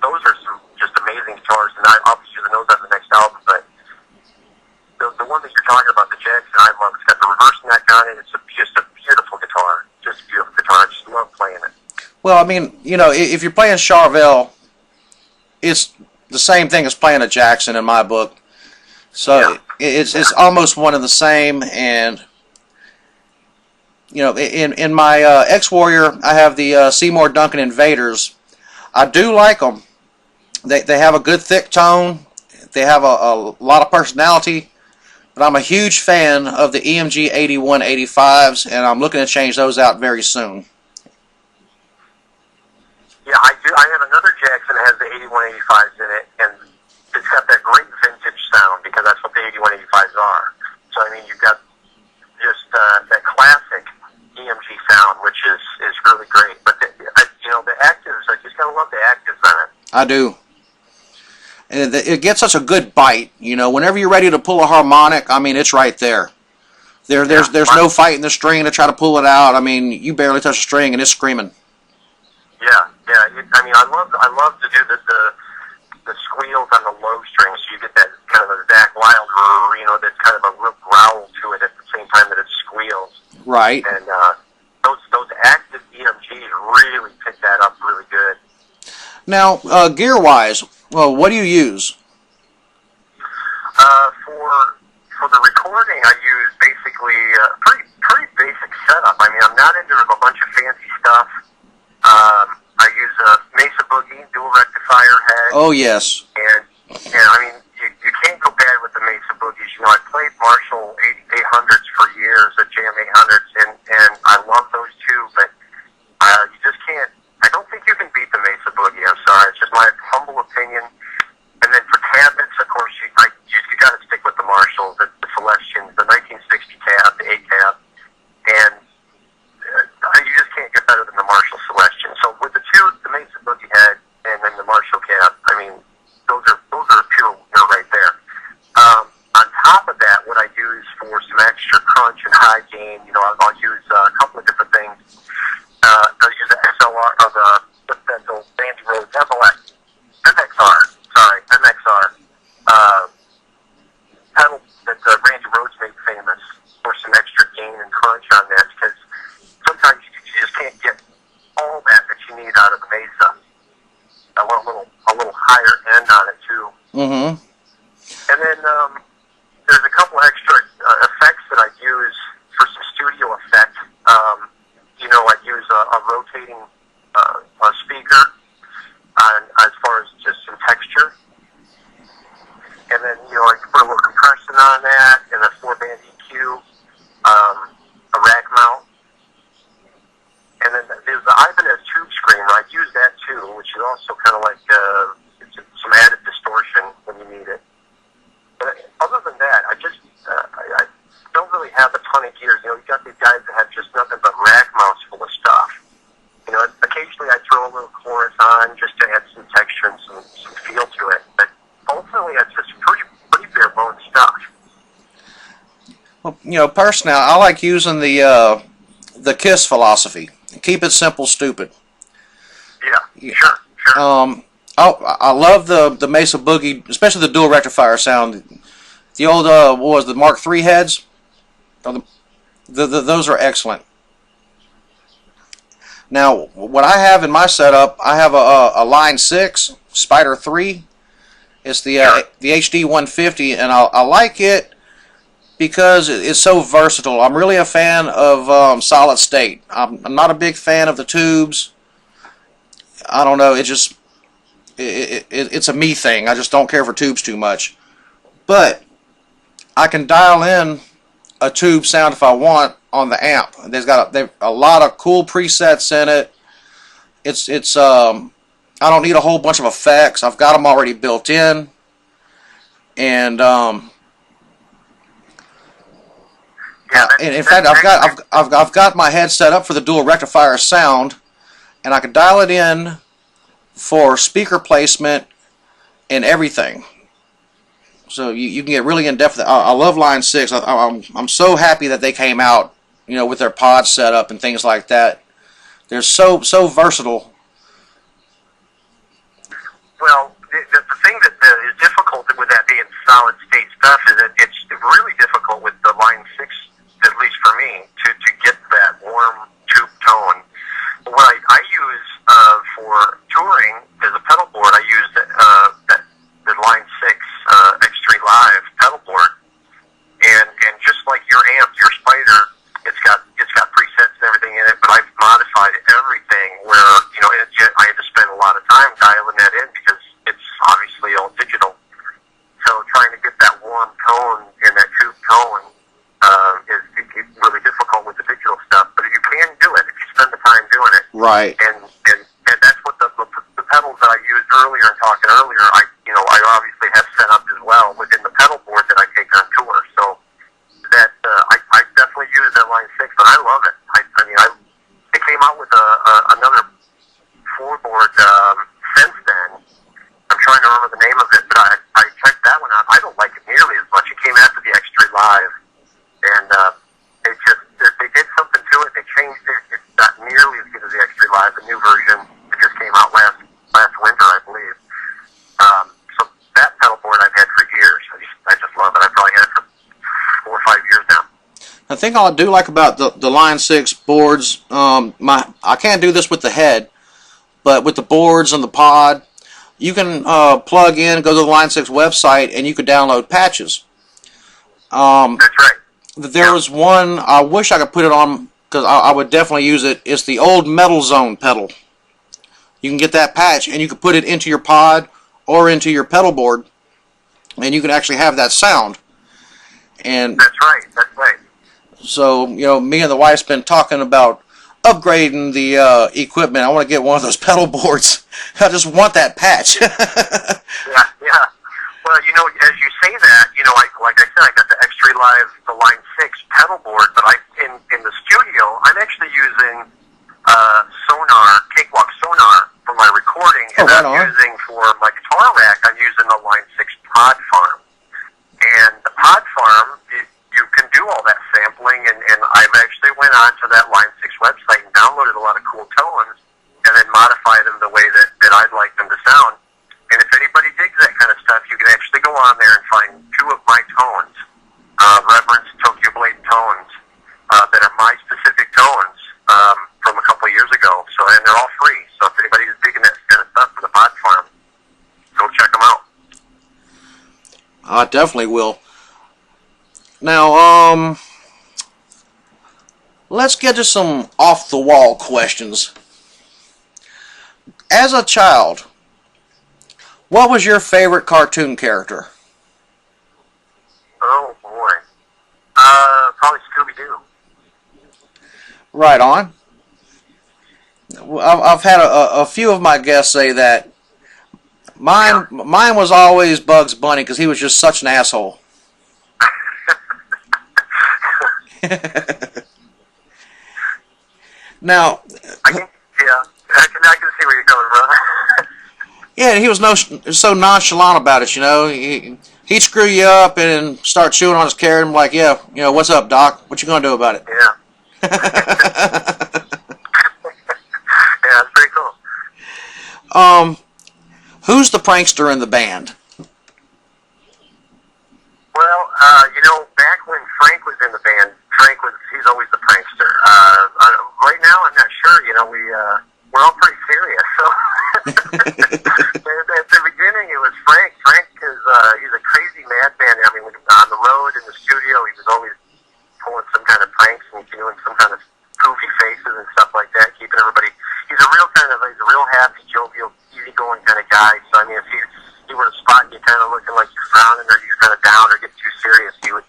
those are some just amazing guitars, and I'll be using those on the next album. But the one that you're talking about, the Jackson, I love. It's got the reverse neck on it. It's just a beautiful guitar. Just a beautiful guitar. I just love playing it. Well, I mean, you know, if you're playing Charvel, it's the same thing as playing a Jackson in my book. So it's almost one and the same. And you know, in my X-Warrior, I have the Seymour Duncan Invaders. I do like them. They have a good thick tone. They have a lot of personality. But I'm a huge fan of the EMG 8185s, and I'm looking to change those out very soon. Yeah, I do. I have another Jackson that has the 8185s in it, and it's got that great vintage sound, because that's what the 8185s are. So, I mean, you've got just that classic EMG sound, which is really great. But, you know, the actives, I just gotta love the actives on it. I do. And it gets such a good bite, you know. Whenever you're ready to pull a harmonic, I mean, it's right there. There's no fighting the string to try to pull it out. I mean, you barely touch the string and it's screaming. Yeah. I mean, I love to do the squeals on the low strings, so you get that kind of a Zach Wilder, you know, that's kind of a real growl to it at the same time that it squeals. Right. And those active EMGs really pick that up really good. Now, gear-wise, well, what do you use? For the recording, I use basically pretty basic setup. I mean, I'm not into a bunch of fancy stuff. I use a Mesa Boogie dual rectifier head. Oh, yes. And I mean, you can't go bad with the Mesa Boogies. You know, I played Marshall 800s for years, the Jam 800s, and I love those too, but you just can't. I don't think you can beat the Mesa Boogie. I'm sorry. It's just my humble opinion. And then for cabinets, of course, you got to stick with the Marshalls, the Celestians, the 1960 cab, the 8 cab, and you just can't get better than the Marshall Celestian. So with the two, the Mesa Boogie head and then the Marshall cab, I mean, those are a pure winner right there. On top of that, what I do is for some extra crunch and high gain, you know, I'll use a couple of different things. I'll use the XLR of the Randy Rhoads MXR pedal that Randy Rhoads made famous for some extra gain and crunch on that, because sometimes you just can't get all that you need out of the Mesa. I want a little higher end on it too. Mm-hmm. And then there's a couple extra effects that I use for some studio effect. You know, I use a rotating speaker as far as just some texture. And then, you know, I can put a little compression on that, and a 4-band EQ, a rack mount. And then there's the Ibanez tube screamer. I use that too, which is also kind of like some added distortion when you need it. But other than that, I don't really have a ton of gears. You know, you got these guys that have just nothing but rack mounts full of stuff. You know, occasionally I throw a little chorus on just to add some texture and some feel to it. But ultimately, it's just pretty bare bones stuff. Well, you know, personally, I like using the KISS philosophy. Keep it simple, stupid. Yeah, sure. I love the Mesa Boogie, especially the dual rectifier sound. The old what was the Mark III heads? Those are excellent. Now, what I have in my setup, I have a Line 6 Spider 3. It's the HD 150, and I like it because it's so versatile. I'm really a fan of solid state. I'm not a big fan of the tubes. I don't know. It's a me thing. I just don't care for tubes too much. But I can dial in a tube sound if I want on the amp. They've a lot of cool presets in it. It's I don't need a whole bunch of effects. I've got them already built in, and in fact, I've got my head set up for the dual rectifier sound, and I can dial it in for speaker placement and everything. So you can get really in depth. I love Line 6. I'm so happy that they came out, with their pod setup and things like that. They're so versatile. Well, the thing that is difficult with that being solid state stuff is that it's really difficult with the Line 6, at least for me, to get that warm tube tone. What I use for touring as a pedal board, I use the Line 6 X3 Live pedal board, and just like your amp, your Spider, it's got presets and everything in it, but I've modified everything where I had to spend a lot of time dialing that in because it's obviously all digital. So trying to get that warm tone and that tube tone is really difficult with the digital stuff, but you can do it if you spend the time doing it. Right. And that's what the pedals that I used earlier and talking earlier, I obviously have set up as well within the pedal board that I take on tour. So that I definitely use that Line 6, but I love it. They came out with another floorboard since then. I'm trying to remember the name of it, but I checked that one out. I don't like it nearly as much. It came after the X3 Live, and they did something to it. They changed it. It's not nearly as good as the X3 Live. The new version that just came out last winter, I believe. So that pedal board I've had for years. I just love it. I've probably had it for 4 or 5 years now. The thing I do like about the Line 6 boards, I can't do this with the head, but with the boards and the pod, you can plug in, go to the Line 6 website, and you can download patches. That's right. There was one, I wish I could put it on, because I would definitely use it. It's the old Metal Zone pedal. You can get that patch, and you can put it into your pod or into your pedal board, and you can actually have that sound. And that's right. so, me and the wife's been talking about upgrading the equipment. I want to get one of those pedal boards. I just want that patch. Yeah. Well, as you say that, like I said, I got the X3 Live, the Line 6 pedal board, but in the studio, I'm actually using Cakewalk Sonar for my recording, and right I'm on. using for my guitar rack, I'm using the Line 6 Pod Farm. And the Pod Farm, you can do all that sampling, and I've actually went on to that Line 6 website and downloaded a lot of cool tones, and then modified them the way that I'd like them to sound. And if anybody digs that kind of stuff, you can actually go on there and find 2 of my tones, Reverence Tokyo Blade tones, that are my specific tones from a couple of years ago. So, and they're all free. So if anybody's digging that kind of stuff for the Pod Farm, go check them out. I definitely will. Now, let's get to some off-the-wall questions. As a child, what was your favorite cartoon character? Oh, boy. Probably Scooby-Doo. Right on. I've had a few of my guests say that. Mine was always Bugs Bunny because he was just such an asshole. Now, I can see where you're coming from. yeah, he was so nonchalant about it, He'd screw you up and start chewing on his carrot and like, yeah, what's up, Doc? What you gonna do about it? Yeah. Yeah, that's pretty cool. Who's the prankster in the band? Well, back when Frank was in the band, he's always the prankster. Right now, I'm not sure. We're all pretty serious. So at the beginning, it was Frank. Frank is he's a crazy madman. I mean, on the road, in the studio, he was always pulling some kind of pranks and doing some kind of goofy faces and stuff like that, keeping everybody. He's a real happy, jovial, easygoing kind of guy. So I mean, if he were to spot you kind of looking like you're frowning or you're kind of down or getting too serious, he would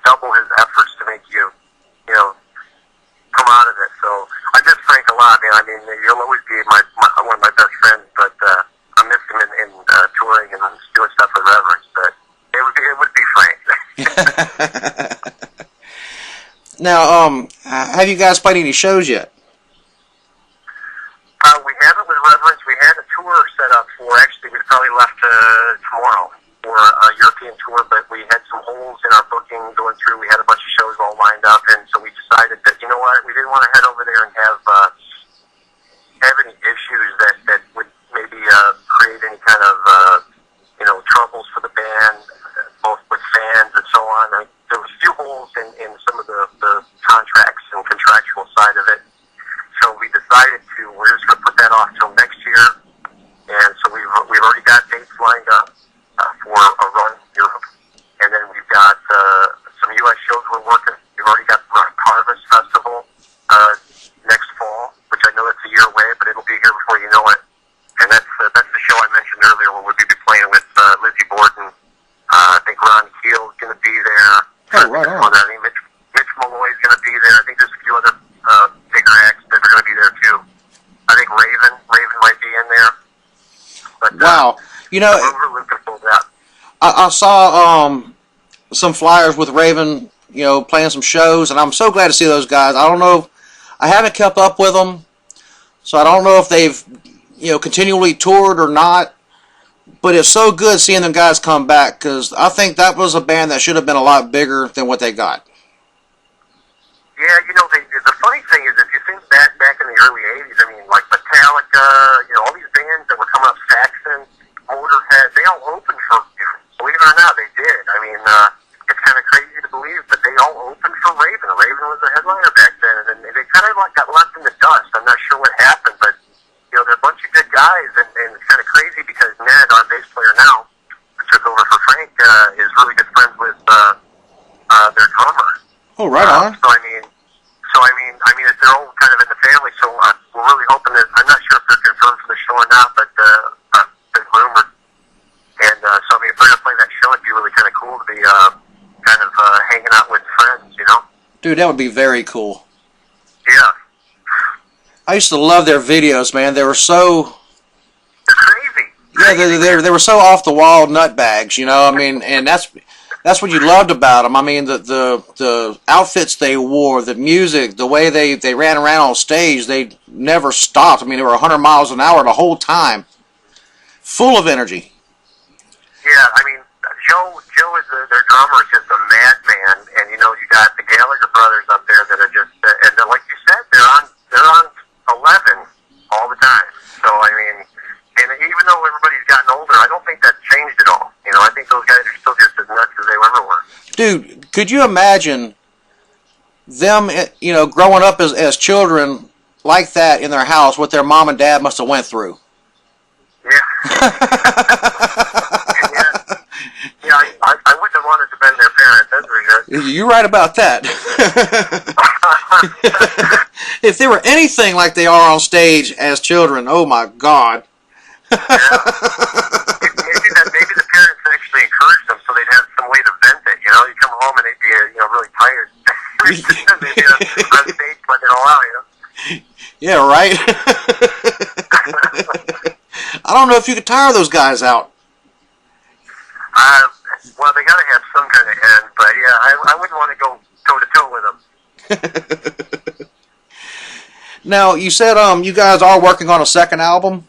double his efforts to make you, come out of it. So I miss Frank a lot, man. I mean, he'll always be one of my best friends, but I miss him in touring and doing stuff with Reverence. But it would be Frank. Now, have you guys played any shows yet? We haven't with Reverence. We had a tour set up for, actually, we probably left tomorrow for tour, but we had some holes in our booking going through. We had a bunch of shows all lined up, and so we decided that, you know what, we didn't want to head over there and have any issues that would maybe create any kind of troubles for the band, both with fans and so on. There was a few holes in some of the contracts and contractual side of it. So we decided we're just going to put that off till next year. And so we've already got dates lined up for a run in Europe. And then we've got some U.S. shows we're working. We've already got the Rock Harvest Festival next fall, which I know it's a year away, but it'll be here before you know it. And that's the show I mentioned earlier where we'll be playing with Lizzie Borden. I think Ron Keel's going to be there. Oh, right on. I think Mitch Malloy's going to be there. I think there's a few other bigger acts that are going to be there too. I think Raven might be in there. But, wow. we're looking forward to that. I saw some flyers with Raven, playing some shows, and I'm so glad to see those guys. I don't know, I haven't kept up with them, so I don't know if they've, continually toured or not, but it's so good seeing them guys come back, because I think that was a band that should have been a lot bigger than what they got. Yeah, the funny thing is, if you think back in the early 80s, I mean, like Metallica, all these bands that were coming up, Saxon, Motorhead, they all opened for, believe it or not, they did. I mean, it's kind of crazy to believe, but they all opened for Raven. Raven was a headliner back then, and then they kind of got left in the dust. I'm not sure what happened, but, they're a bunch of good guys, and it's kind of crazy because Ned, our bass player now, who took over for Frank, is really good friends with their drummer. Oh, right on. So I mean, they're all kind of in the family. So we're really hoping that, I'm not sure if they're confirmed for the show or not, but there's rumored. And so I mean, if they're gonna play that show, it'd be really kind of cool to be kind of hanging out with friends, Dude, that would be very cool. Yeah. I used to love their videos, man. They were so. They're crazy. Yeah, they were so off the wall nutbags, I mean, and that's what you loved about them. I mean, the outfits they wore, the music, the way they ran around on stage, they never stopped. I mean, they were 100 miles an hour the whole time, full of energy. Yeah, I mean, Joe is their drummer is just a madman, and you got the Gallagher brothers up there that are just, and like you said, they're on 11 all the time. So I mean, and even though everybody's gotten older, I don't think that's changed at all. I think those guys are still just as nuts as they ever were. Dude, could you imagine them, growing up as children like that in their house, what their mom and dad must have went through? Yeah. Yeah, I wouldn't have wanted to be their parents, that's for sure. You're right about that. If they were anything like they are on stage as children, oh my God. Yeah. Maybe the parents actually encouraged them so they'd have some way to vent it. You come home and they'd be really tired. They'd be on stage letting it all out, Yeah, right. I don't know if you could tire those guys out. Well, they got to have some kind of end, but yeah, I wouldn't want to go toe-to-toe with them. Now, you said you guys are working on a second album?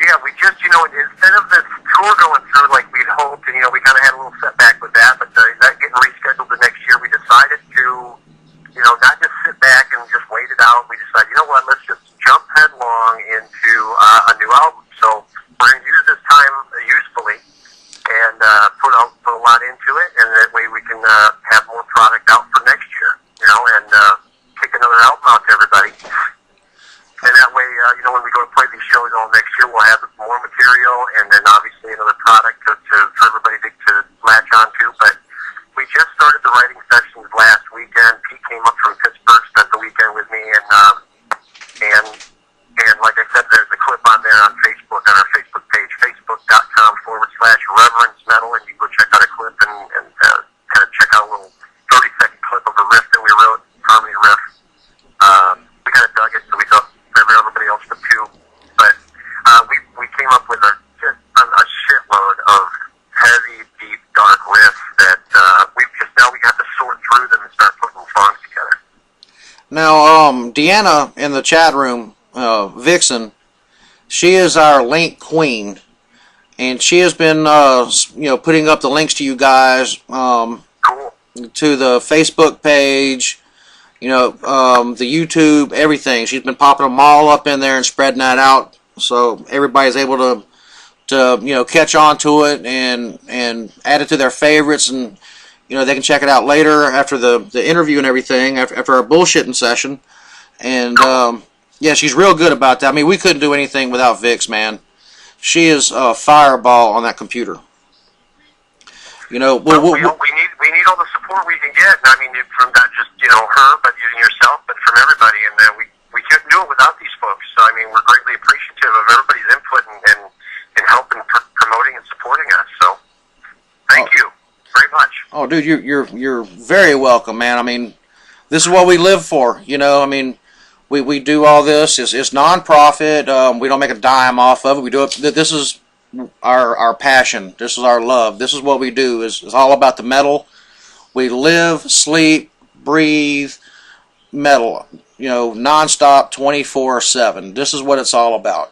Yeah, we just, instead of this tour going through like we'd hoped, and, we kind of had a little setback with that, but that getting rescheduled the next year, we decided to, not just sit back and just wait it out. We decided, let's just jump headlong into a new album. So we're going to use this time usefully and put a lot into it, and that way we can have more product out for next year, and kick another album out to everybody. And that way, when we go to play these shows all next year, we'll have more material, and then obviously another product for everybody to latch onto. But we just started the writing sessions last weekend. Pete came up from Pittsburgh, spent the weekend with me, and like I said, there's a clip on there on Facebook, on our Facebook page, facebook.com/Reverence Metal, and you can go check out a clip and kind of check out a little 30-second clip of a riff that we wrote, harmony riff. We kind of dug it, so we thought everybody else would too. But we came up with a shitload of heavy, deep, dark riffs that we have to sort through them and start putting songs together. Now, Deanna in the chat room, Vixen, she is our link queen. and she has been putting up the links to you guys, Cool. to the Facebook page, the YouTube, everything. She's been popping them all up in there and spreading that out, so everybody's able to catch on to it and add it to their favorites, and they can check it out later after the interview and everything, after our bullshitting session. And she's real good about that. I mean, we couldn't do anything without Vix, man. She is a fireball on that computer. We need all the support we can get. I mean, from not just her, but yourself, but from everybody. And we couldn't do it without these folks. So I mean, we're greatly appreciative of everybody's input and helping promoting and supporting us. So thank you very much. Oh, dude, you're very welcome, man. I mean, this is what we live for. I mean, we do all this. It's non-profit. We don't make a dime off of it. We do it. This is our passion. This is our love. This is what we do. It's all about the metal. We live, sleep, breathe metal. Non-stop, 24/7. This is what it's all about.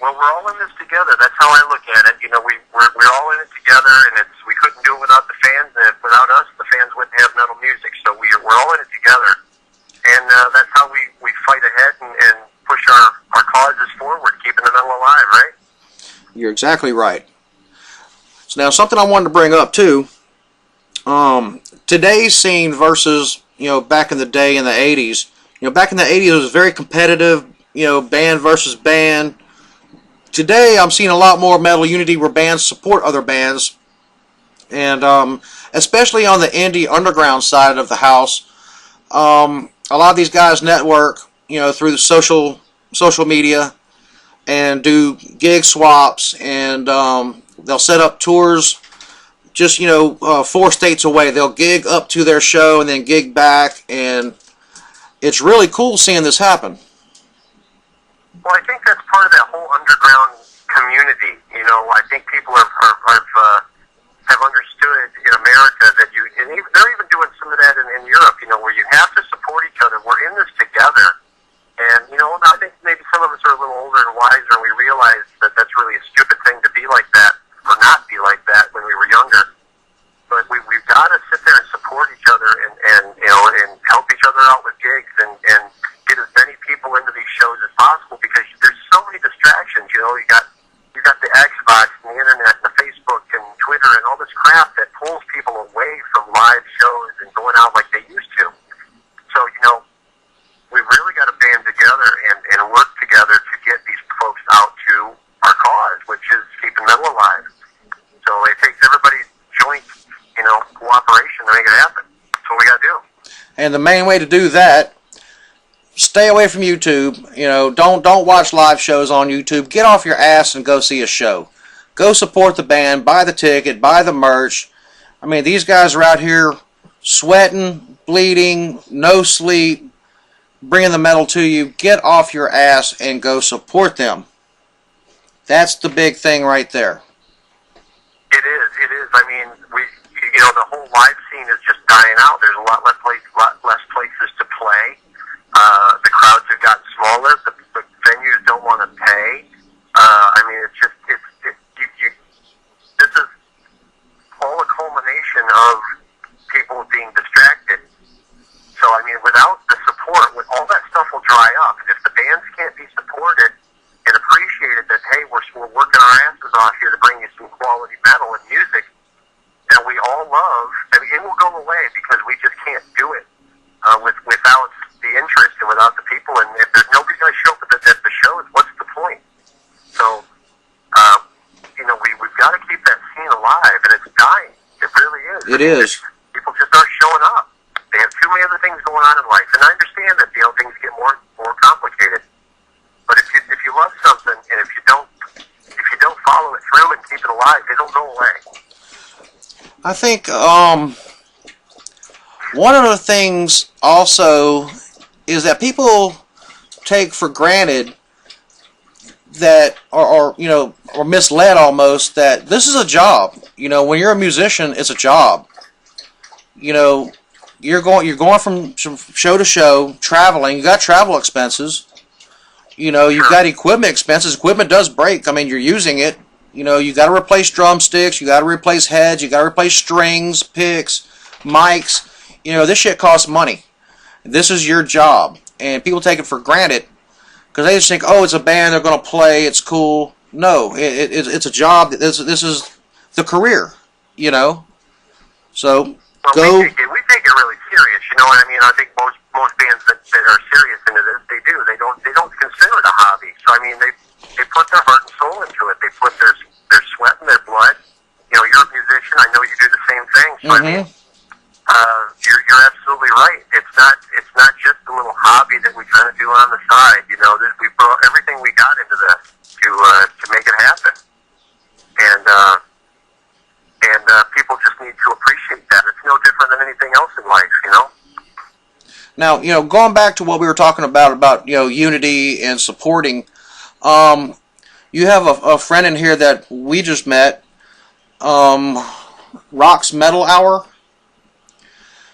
Well, we're all in this together. That's how I look at it. We're all in it together, and we couldn't do it without the fans. And without us, the fans wouldn't have metal music. So we're all in it together, and that's how we fight ahead and push our causes forward, keeping the metal alive. Right? You're exactly right. So now, something I wanted to bring up too. Today's scene versus back in the day in the 80s. Back in the 80s, it was very competitive. Band versus band. Today, I'm seeing a lot more metal unity where bands support other bands, and especially on the indie underground side of the house, a lot of these guys network, through the social media, and do gig swaps, and they'll set up tours just 4 states away. They'll gig up to their show and then gig back, and it's really cool seeing this happen. Well, I think that's part of that whole underground community. I think people have understood in America that they're even doing some of that in Europe. Where you have to support each other. We're in this together, and I think maybe some of us are a little older and wiser, and we realize that that's really a stupid thing to be like that or not be like that when we were younger. But we've got to sit there and support each other and help each other out with gigs and get as many people into these shows as possible, because there's so many distractions. You got the Xbox and the internet and the Facebook and Twitter and all this crap that pulls people away from live shows and going out like they used to. So we've really got to band together and work together to get these folks out to our cause, which is keeping metal alive. So it takes everybody's joint cooperation to make it happen. That's what we got to do. And the main way to do that, stay away from YouTube. Don't watch live shows on YouTube. Get off your ass and go see a show. Go support the band. Buy the ticket. Buy the merch. I mean, these guys are out here sweating, bleeding, no sleep, bringing the metal to you. Get off your ass and go support them. That's the big thing right there. It is. I mean, the whole live scene is just dying out. There's a lot less places to play. The crowds have gotten smaller. The venues don't want to pay. I mean, this is all a culmination of people being distracted. So, I mean, without the support, all that stuff will dry up. If the bands can't be supported and appreciated that, hey, we're working our asses off here to bring you some quality metal and music that we all love, I mean, it will go away because we just can't do it without the interest and without the people. And if there's nobody going to show up at the shows, what's the point? So, we've got to keep that scene alive, and it's dying. It really is. It is. People just aren't showing up. They have too many other things going on in life, and I understand that things get more complicated. But if you love something, and if you don't follow it through and keep it alive, it'll go away. I think one of the things also is that people take for granted that, or misled almost, that this is a job. When you're a musician, it's a job. You're going from show to show, traveling. You got travel expenses. You've got equipment expenses. Equipment does break. I mean, you're using it. You know, you got to replace drumsticks, you got to replace heads, you got to replace strings, picks, mics. You know, this shit costs money. This is your job. And people take it for granted because they just think, oh, it's a band, they're going to play, it's cool. No, it's a job. This is the career, you know. So, well, go. We take it really serious, you know what I mean? I think most bands that are serious into this, they do. They don't consider it a hobby. So, I mean, they put their heart and soul into it. They put their sweat and their blood. You know, you're a musician. I know you do the same thing. So, I mean, you're absolutely right. It's not just a little hobby that we kind of do on the side. You know, that we brought everything we got into this to make it happen. And people just need to appreciate that. It's no different than anything else in life, you know. Now, you know, going back to what we were talking about, you know, unity and supporting. You have a friend in here that we just met. Rock's Metal Hour.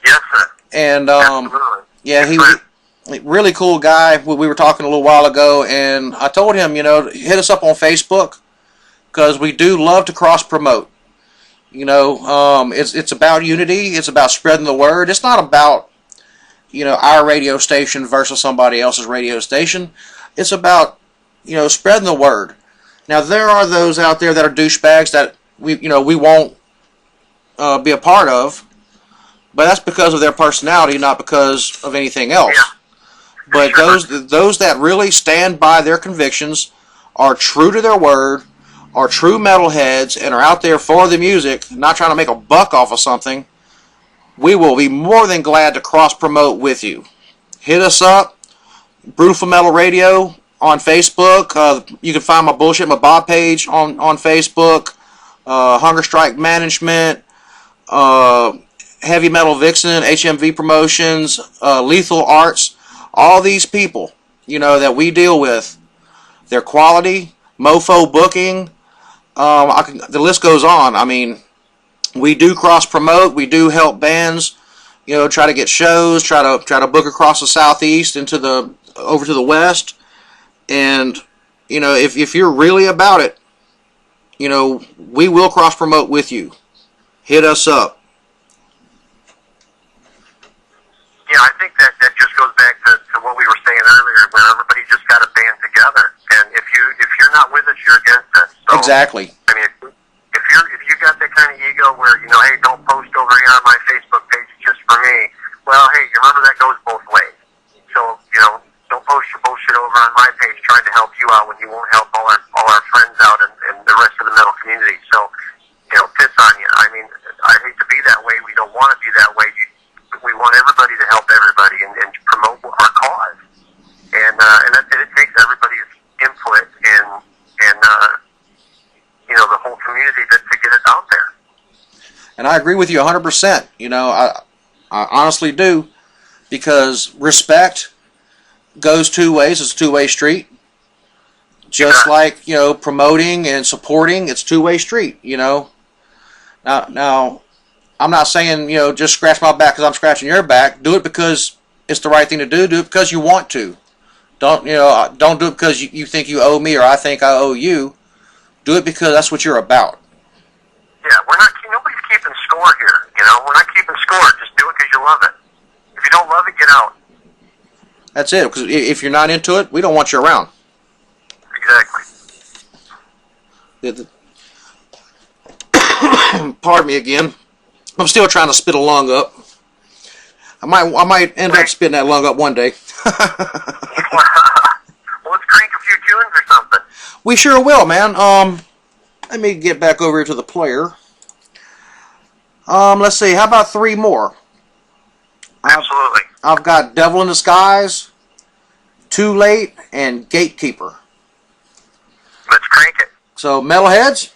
Yes, sir. And Absolutely. yeah, he was a really cool guy. We were talking a little while ago, and I told him, you know, hit us up on Facebook because we do love to cross promote. You know, it's about unity. It's about spreading the word. It's not about, you know, our radio station versus somebody else's radio station. It's about, you know, spreading the word. Now, there are those out there that are douchebags that we won't be a part of, but that's because of their personality, not because of anything else. Yeah. But those that really stand by their convictions, are true to their word, are true metalheads, and are out there for the music, not trying to make a buck off of something, we will be more than glad to cross-promote with you. Hit us up, Brutiful Metal Radio on Facebook. You can find my Bullshit My Bob page on Facebook. Hunger Strike Management, Heavy Metal Vixen, HMV Promotions, Lethal Arts. All these people, you know, that we deal with, their quality, Mofo Booking, the list goes on. I mean, we do cross-promote. We do help bands, you know, try to get shows, try to book across the southeast over to the west. And, you know, if you're really about it, you know, we will cross-promote with you. Hit us up. Yeah, I think that just goes back to what we were saying earlier, where everybody just got to band together. And if you're not with us, you're against us. So, Exactly. I mean, if you got that kind of ego where, you know, hey, don't post over here on my Facebook page just for me. Well, hey, you remember that goes both ways. So, you know, don't post your bullshit over on my page trying to help you out when you won't help all our friends out and the rest of the metal community. So, you know, piss on you. I mean, I hate to be that way. We don't want to be that way. We want everybody to help everybody and promote our cause. And it takes everybody's input and you know, the whole community to get it out there. And I agree with you 100%. You know, I honestly do, because respect goes two ways. It's a two-way street. Just like, you know, promoting and supporting, it's a two-way street, you know. Now, I'm not saying, you know, just scratch my back because I'm scratching your back. Do it because it's the right thing to do. Do it because you want to. Don't do it because you think you owe me or I think I owe you. Do it because that's what you're about. Yeah, nobody's keeping score here, you know. We're not keeping score. Just do it because you love it. If you don't love it, get out. That's it. Because if you're not into it, we don't want you around. Exactly. Pardon me again. I'm still trying to spit a lung up. I might end up spitting that lung up one day. Well, let's crank a few tunes or something. We sure will, man. Let me get back over here to the player. Let's see. How about three more? Absolutely. I've got Devil in Disguise, Too Late, and Gatekeeper. Let's crank it. So, metalheads,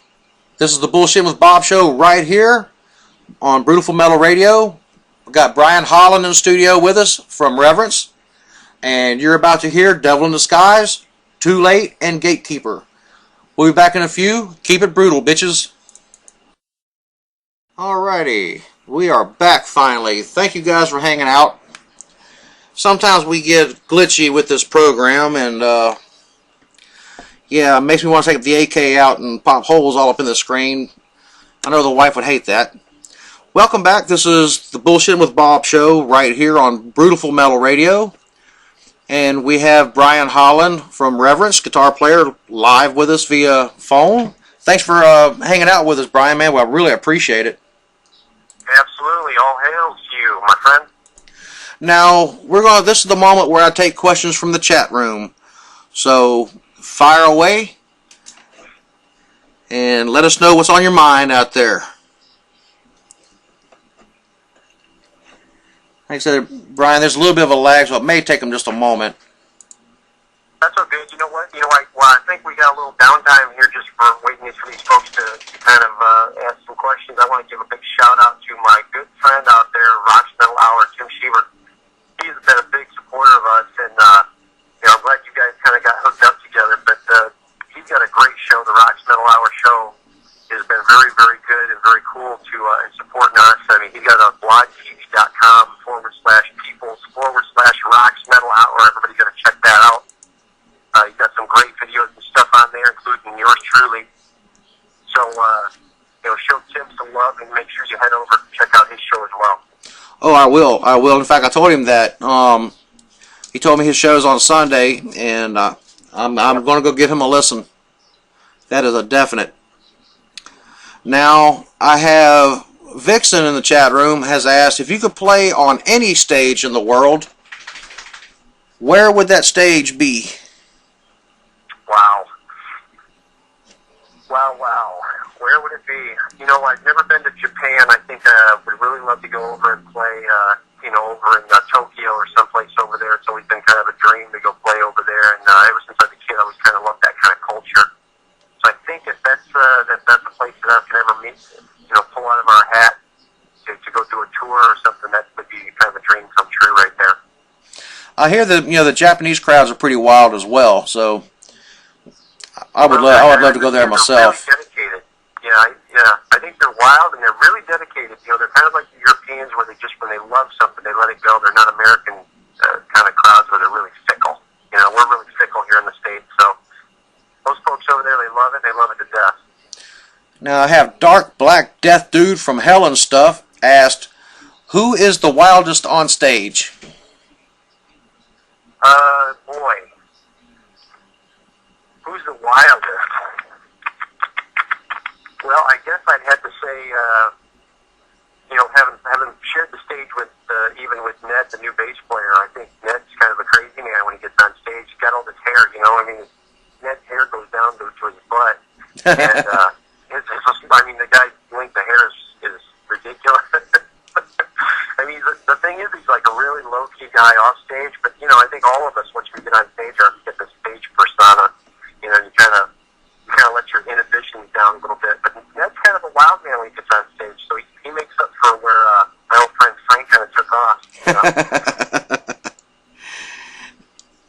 this is the Bullshit with Bob show right here on Brutiful Metal Radio. We've got Bryan Holland in the studio with us from Reverence. And you're about to hear Devil in Disguise, Too Late, and Gatekeeper. We'll be back in a few. Keep it brutal, bitches. Alrighty. We are back finally. Thank you guys for hanging out. Sometimes we get glitchy with this program, and Yeah, it makes me want to take the AK out and pop holes all up in the screen. I know the wife would hate that. Welcome back. This is the Bullshitting with Bob show right here on Brutiful Metal Radio. And we have Bryan Holland from Reverence, guitar player, live with us via phone. Thanks for hanging out with us, Bryan, man. Well, I really appreciate it. Absolutely. All hail to you, my friend. Now, this is the moment where I take questions from the chat room. So, fire away and let us know what's on your mind out there. Like I said, Bryan, there's a little bit of a lag, so it may take them just a moment. That's okay. You know what? I think we got a little downtime here just for waiting for these folks to kind of ask some questions. I want to give a big shout out to my good friend out there, Rock Metal Hour, Tim Sheever. He's been a big supporter of us, and I'm glad you guys kind of got hooked up together. But he's got a great show. The Rock Metal Hour show has been very, very good and very cool to in supporting us. I mean, he's got a blogtv.com/peoples/Rocks Metal Hour. Everybody's got to check that out. He's got some great videos and stuff on there, including yours truly. So, show Tim some love and make sure you head over and check out his show as well. Oh, I will. In fact, I told him that. He told me his show's on Sunday, and I'm going to go give him a listen. That is a definite. Now, I have Vixen in the chat room has asked if you could play on any stage in the world, where would that stage be? Wow. Where would it be? I've never been to Japan. I think I would really love to go over and play, over in Tokyo or someplace over there. It's always been kind of a dream to go play over there. And ever since I was a kid, I always kind of loved that kind of culture. So I think if that's a place that I can ever meet, pull out of our hat to go do a tour or something, that would be kind of a dream come true right there. I hear that the Japanese crowds are pretty wild as well. So I would love to go there myself. Really dedicated. Yeah. I think they're wild and they're really dedicated. They're kind of like the Europeans where when they love something, they let it go. They're not American kind of crowds where they're really fickle. We're really fickle here in the States. So those folks over there, they love it. They love it to death. Now I have Dark Black Death Dude from Hell and Stuff asked, who is the wildest on stage? Boy. Who's the wildest? Well, I guess I'd have to say, having shared the stage with, even with Ned, the new bass player, I think Ned's kind of a crazy man when he gets on stage. He's got all this hair, Ned's hair goes down to his butt. And, the guy's length of hair is ridiculous. The thing is, he's like a really low-key guy off stage, but, I think all of us, once we get on stage, get the stage persona. You kind of let your inhibitions down a little bit. But Ned's kind of a wild man when he gets on stage, so he makes up for where my old friend Frank kind of took off.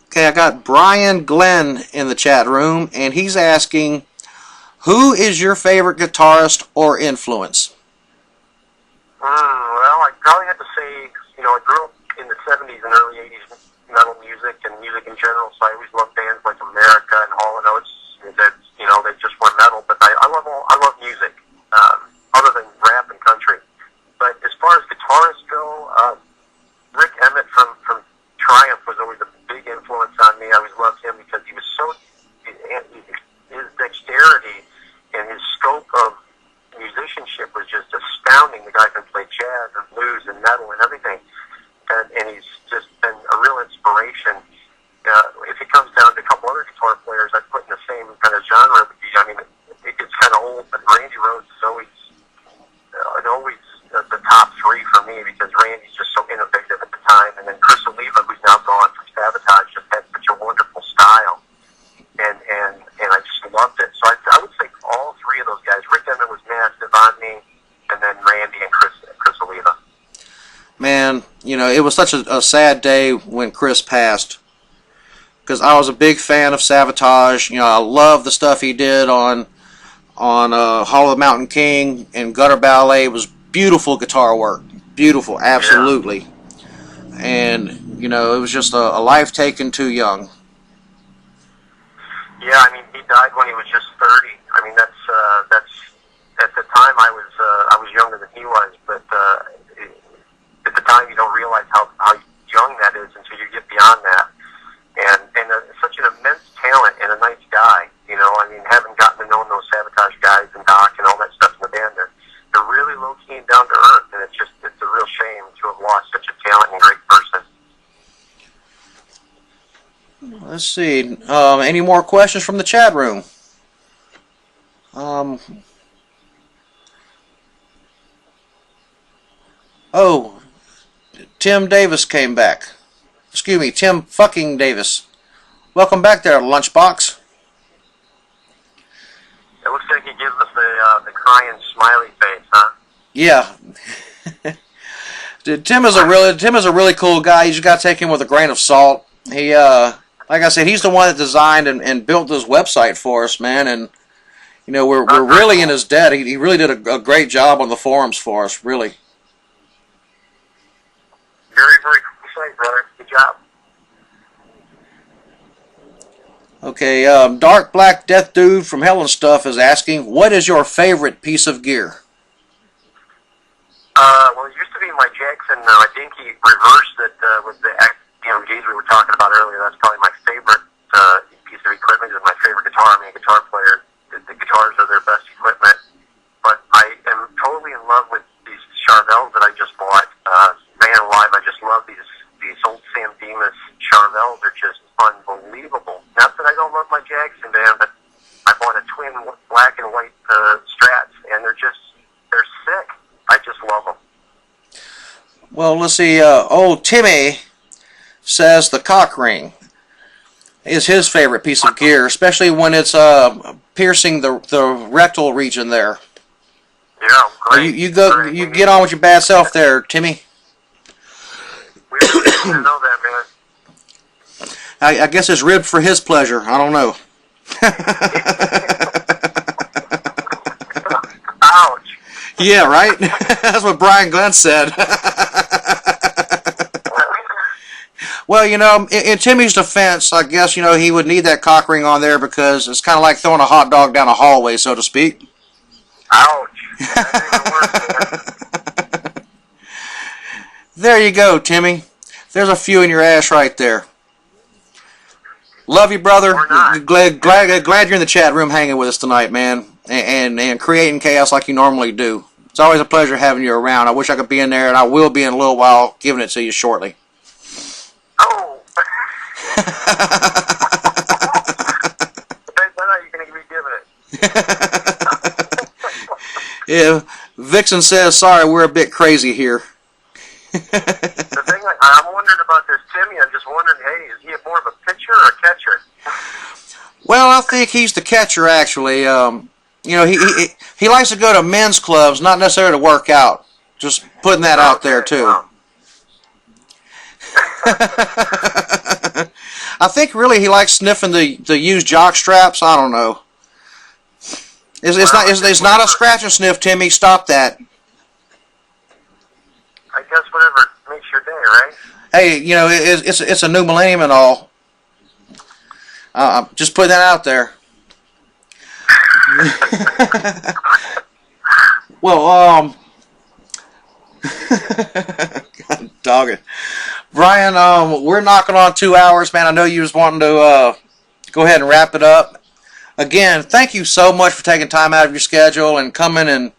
Okay, I got Brian Glenn in the chat room, and he's asking, who is your favorite guitarist or influence? Well, I'd probably have to say, I grew up in the 70s and early 80s metal music and music in general, so I always loved bands like America and Hall & Oates that, they just were metal, but I love music, other than rap and country. But as far as guitarists go, Rick Emmett from Triumph was always a big influence on me. I always loved him because he was his dexterity and his scope of musicianship was just astounding. The guy can play jazz and blues and metal and everything. And he's just been a real inspiration. If it comes down to a couple other guitar players I'd put in the same kind of genre, it gets kind of old, but Randy Rhoads is always the top three for me because Randy's just so innovative at the time. And then Chris Oliva, who's now gone from Sabotage, just had such a wonderful style. And I just loved it. So I would say all three of those guys. Rick Emmett was massive on me, and then Randy and Chris Oliva. Man, it was such a sad day when Chris passed. Because I was a big fan of Sabotage. I love the stuff he did on Hall of the Mountain King and Gutter Ballet. It was beautiful guitar work. Beautiful, absolutely. Yeah. And, it was just a life taken too young. Yeah, I mean, he died when he was just 30. I mean, that's at the time I was younger than he was, but at the time you don't realize how young that is until you get beyond that. And such an immense talent and a nice guy. You know, I mean, having gotten to know those Sabotage guys and Doc and all that stuff in the band, they're really low key and down to earth, and it's a real shame to have lost such a talent and great person. Let's see. Any more questions from the chat room? Oh, Tim Davis came back. Excuse me, Tim fucking Davis. Welcome back there, Lunchbox. It looks like he gives us the crying smiley face, huh? Yeah. Tim is a really cool guy. You just got to take him with a grain of salt. He like I said, he's the one that designed and built this website for us, man. And you know, we're really in his debt. He really did a great job on the forums for us, really. Very, very cool site, brother. Good job. Okay, Dark Black Death Dude from Hell and Stuff is asking, what is your favorite piece of gear? Well, it used to be my Jackson Dinky reverse that was the DMGs we were talking about earlier. That's probably my favorite piece of equipment. It's my favorite guitar. I'm a guitar player. The guitars are their best equipment. But I am totally in love with these Charvels that I just bought. Man alive, I just love these old Sam Demas Charvels. They're just unbelievable. Not that I don't love my Jackson band, but I bought a twin black and white Strats, and they're sick. I just love them. Well, let's see. Old Timmy says the cock ring is his favorite piece of gear, especially when it's piercing the rectal region there. Yeah, great. You get on with your bad self there, Timmy. We really didn't know that, man. I guess it's ribbed for his pleasure. I don't know. Ouch. Yeah, right? That's what Brian Glenn said. Well, you know, in Timmy's defense, I guess, you know, he would need that cock ring on there because it's kind of like throwing a hot dog down a hallway, so to speak. Ouch. That didn't work, man. There you go, Timmy. There's a few in your ass right there. Love you, brother. Glad you're in the chat room hanging with us tonight, man, and creating chaos like you normally do. It's always a pleasure having you around. I wish I could be in there, and I will be in a little while, giving it to you shortly. Oh. Depends on how you're going to be giving it. Yeah, Vixen says, sorry, we're a bit crazy here. The thing I'm wondering about this Timmy, I'm just wondering, hey, is he more of a pitcher or a catcher? Well, I think he's the catcher, actually. You know, he likes to go to men's clubs, not necessarily to work out. Just putting that out there, too. Wow. I think, really, he likes sniffing the used jock straps. I don't know. It's not a scratch and sniff, Timmy. Stop that. I guess whatever makes your day, right? Hey, you know, it's a new millennium and all. Just putting that out there. Well, God, dog it. Brian, we're knocking on 2 hours, man. I know you was wanting to go ahead and wrap it up. Again, thank you so much for taking time out of your schedule and coming and,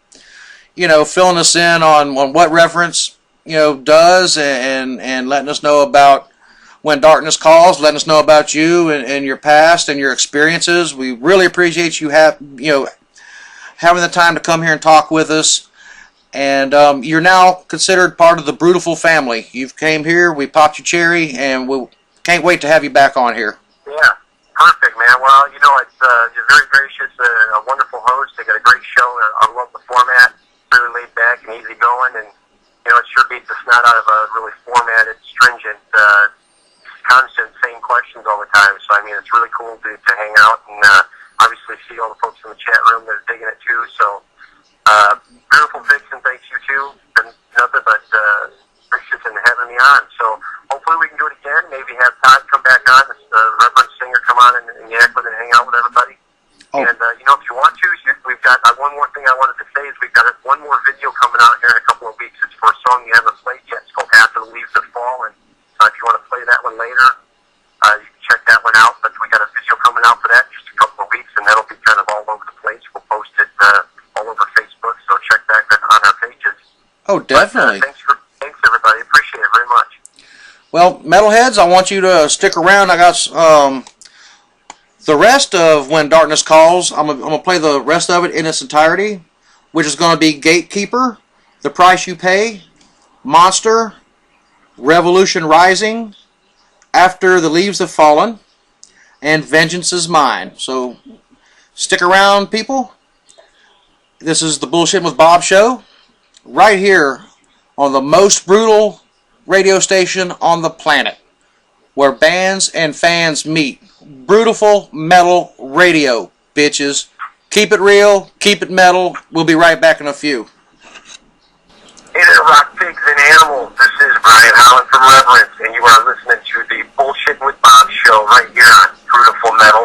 you know, filling us in on what Reverence, you know, does and letting us know about When Darkness Calls, letting us know about you and your past and your experiences. We really appreciate you having the time to come here and talk with us. And you're now considered part of the Brutiful family. You've came here, we popped your cherry, and we can't wait to have you back on here. Yeah, perfect, man. Well, you know, you're very gracious, a wonderful host. They got a great show. I love the format. Really laid back and easy going, and you know, it sure beats the snot out of a really formatted, stringent, constant, same questions all the time. So, I mean, it's really cool to hang out and obviously see all the folks in the chat room that are digging it too. So, Beautiful Vixen, thanks you too. And nothing but gracious in having me on. So, hopefully we can do it again. Maybe have Todd come back on, this Reverence singer, come on and yak with and hang out with Oh, definitely. Thanks everybody. Appreciate it very much. Well, metalheads, I want you to stick around. I got the rest of When Darkness Calls. I'm gonna play the rest of it in its entirety, which is going to be Gatekeeper, The Price You Pay, Monster, Revolution Rising, After the Leaves Have Fallen, and Vengeance is Mine. So stick around, people. This is the Bullshit with Bob show, right here on the most brutal radio station on the planet, where bands and fans meet. Brutiful Metal Radio, bitches. Keep it real, keep it metal. We'll be right back in a few. Hey there, rock pigs and animals. This is Bryan Holland from Reverence, and you are listening to the Bullshit with Bob show right here on Brutiful Metal